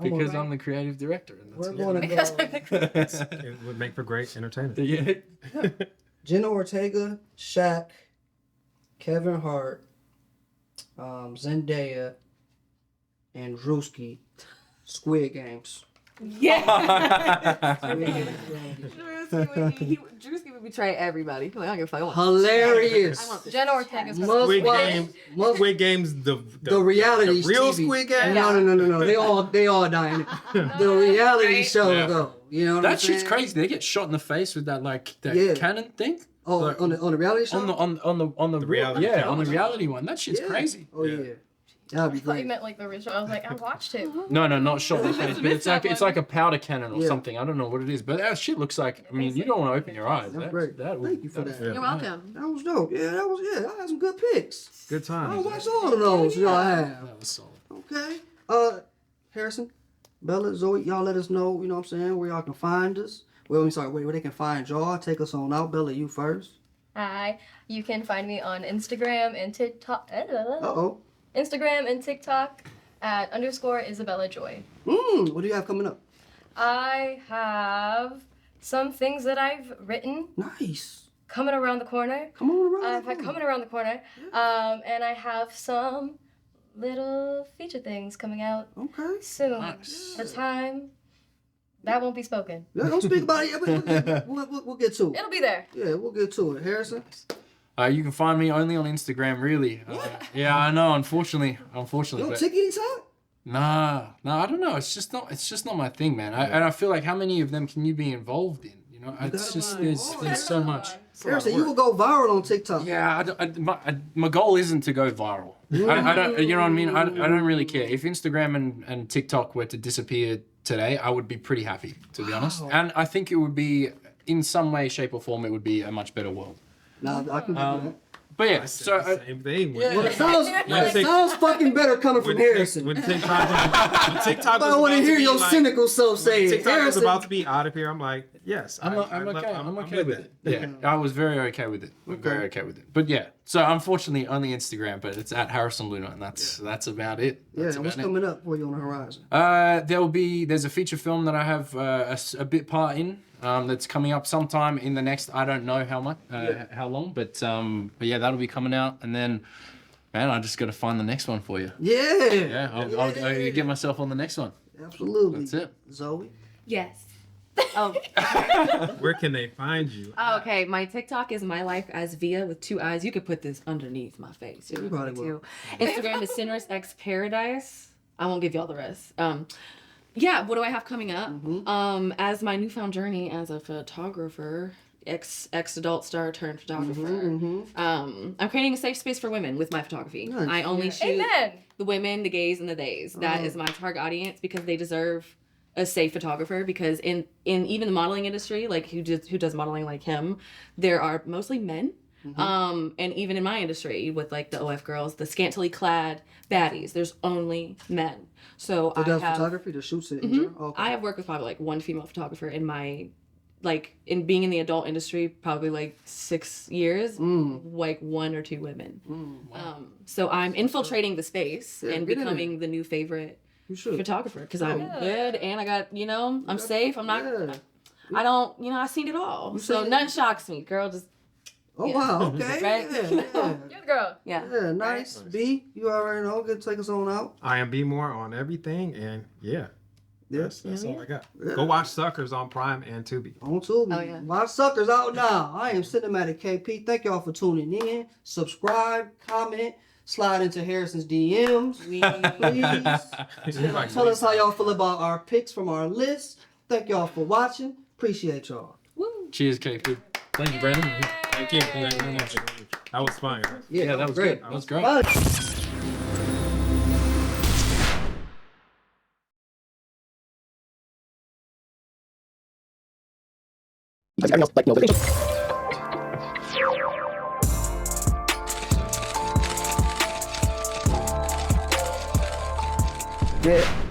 because I'm the creative director, and We're that's going to Because go I'm the It would make for great entertainment. yeah. Jenna Ortega, Shaq, Kevin Hart, Zendaya, and Drewski. Squid Games. Yeah. Squid Games. Drewski would betray everybody. Like, I don't give a fuck. I want Hilarious. I want this. Jenna Ortega's Must Squid watch- Games. must- Squid Games. The reality the real TV. Squid Game. No. They all dying. The reality show Yeah. though. You know what That I'm shit's saying? crazy. They get shot in the face with that Yeah. cannon thing. Oh, Like, on the reality show. on the reality yeah, show. on the reality one. That shit's Yeah. crazy. Oh yeah. That'd be I thought you great. meant like the original. I was like, I watched it. No, not shot in the face, but it's like a powder cannon or Yeah. something. I don't know what it is, but that shit looks like. I mean, you don't want to open your eyes. That's great. Thank you for that. You're welcome. That was dope. Yeah, I had some good picks. Good I times. watched all of those y'all have. That was solid. Okay. Harrison, Bella, Zoe, y'all let us know, you know what I'm saying, where y'all can find us. Where they can find y'all. Take us on out. Bella, you first. Hi. You can find me on Instagram and TikTok. Uh-oh. Instagram and TikTok at _Isabella Joy. What do you have coming up? I have some things that I've written Nice. coming around the corner. Come on around. I've had coming around the corner. And I have some little feature things coming out Okay. soon. Nice. For time that won't be spoken. Yeah, don't speak about it yet, but we'll get to it. It'll be there. Yeah, we'll get to it. Harrison? You can find me only on Instagram, really. Yeah, I know. Unfortunately, No but tickety talk? nah, I don't know. It's just not my thing, man. And I feel like how many of them can you be involved in? You know, it's gotta just find there's so much. Harrison, you will go viral on TikTok. Yeah, my goal isn't to go viral. I don't, you know what I mean? I don't really care. If Instagram and TikTok were to disappear today, I would be pretty happy, to be honest. And I think it would be, in some way, shape, or form, it would be a much better world. Nah, I can do that. But yeah, so Same thing. Well, it sounds fucking better coming from Harrison. When TikTok I don't want to hear your cynical self say it. TikTok was Harrison, about to be out of here. I'm like, yes. I'm okay with it. Yeah, I was very okay with it. Very okay with it. But yeah, so unfortunately only Instagram, but it's at Harrison Luna, and that's about it. yeah, That's what's about it. coming up for you on the horizon? There's a feature film that I have a bit part in. That's coming up sometime in the next, I don't know how much, how long, but yeah, that'll be coming out. And then Man, I just got to find the next one for you. Yeah. Yeah, I'll get myself on the next one. Absolutely. That's it. Zoe? Yes. Oh. Where can they find you? Oh, okay. My TikTok is my life as Via with 2 eyes. You could put this underneath my face. You probably will. Instagram is Sinner's X Paradise. I won't give y'all the rest. Yeah, what do I have coming up? As my newfound journey as a photographer, ex adult star turned photographer. I'm creating a safe space for women with my photography. Nice. I only shoot Amen. the women, the gays, and the theys. That is my target audience because they deserve a safe photographer. Because in even the modeling industry, like who does modeling like him, there are mostly men. And even in my industry with like the OF girls, the scantily clad baddies, there's only men. So Who I does have photography? The shoots it? Okay. I have worked with probably like 1 female photographer in my, like in being in the adult industry, probably like 6 years, like 1 or 2 women. So I'm infiltrating the space and get in becoming the new favorite You should. photographer because I'm good and I got, I'm safe. I'm not, Yeah. I don't, I've seen it all. So said- nothing shocks me. Girl, just, Oh, wow. Okay. Right? Yeah. You're the girl. yeah. Yeah, nice. B, you already know. Good, take us on out. I am B More on everything, and yeah, Yes. that's all I got. Yeah. Go watch Suckers on Prime and Tubi. On Tubi. Oh, yeah. My suckers out now. I am Cinematic KP. Thank y'all for tuning in. Subscribe, comment, slide into Harrison's DMs. Please. Tell us how y'all feel about our picks from our list. Thank y'all for watching. Appreciate y'all. Cheers, KP. Thank you, Brandon. Thank you. Thank you very much. That was fun. guys. Yeah, that was great. That was great. Bye. Yeah.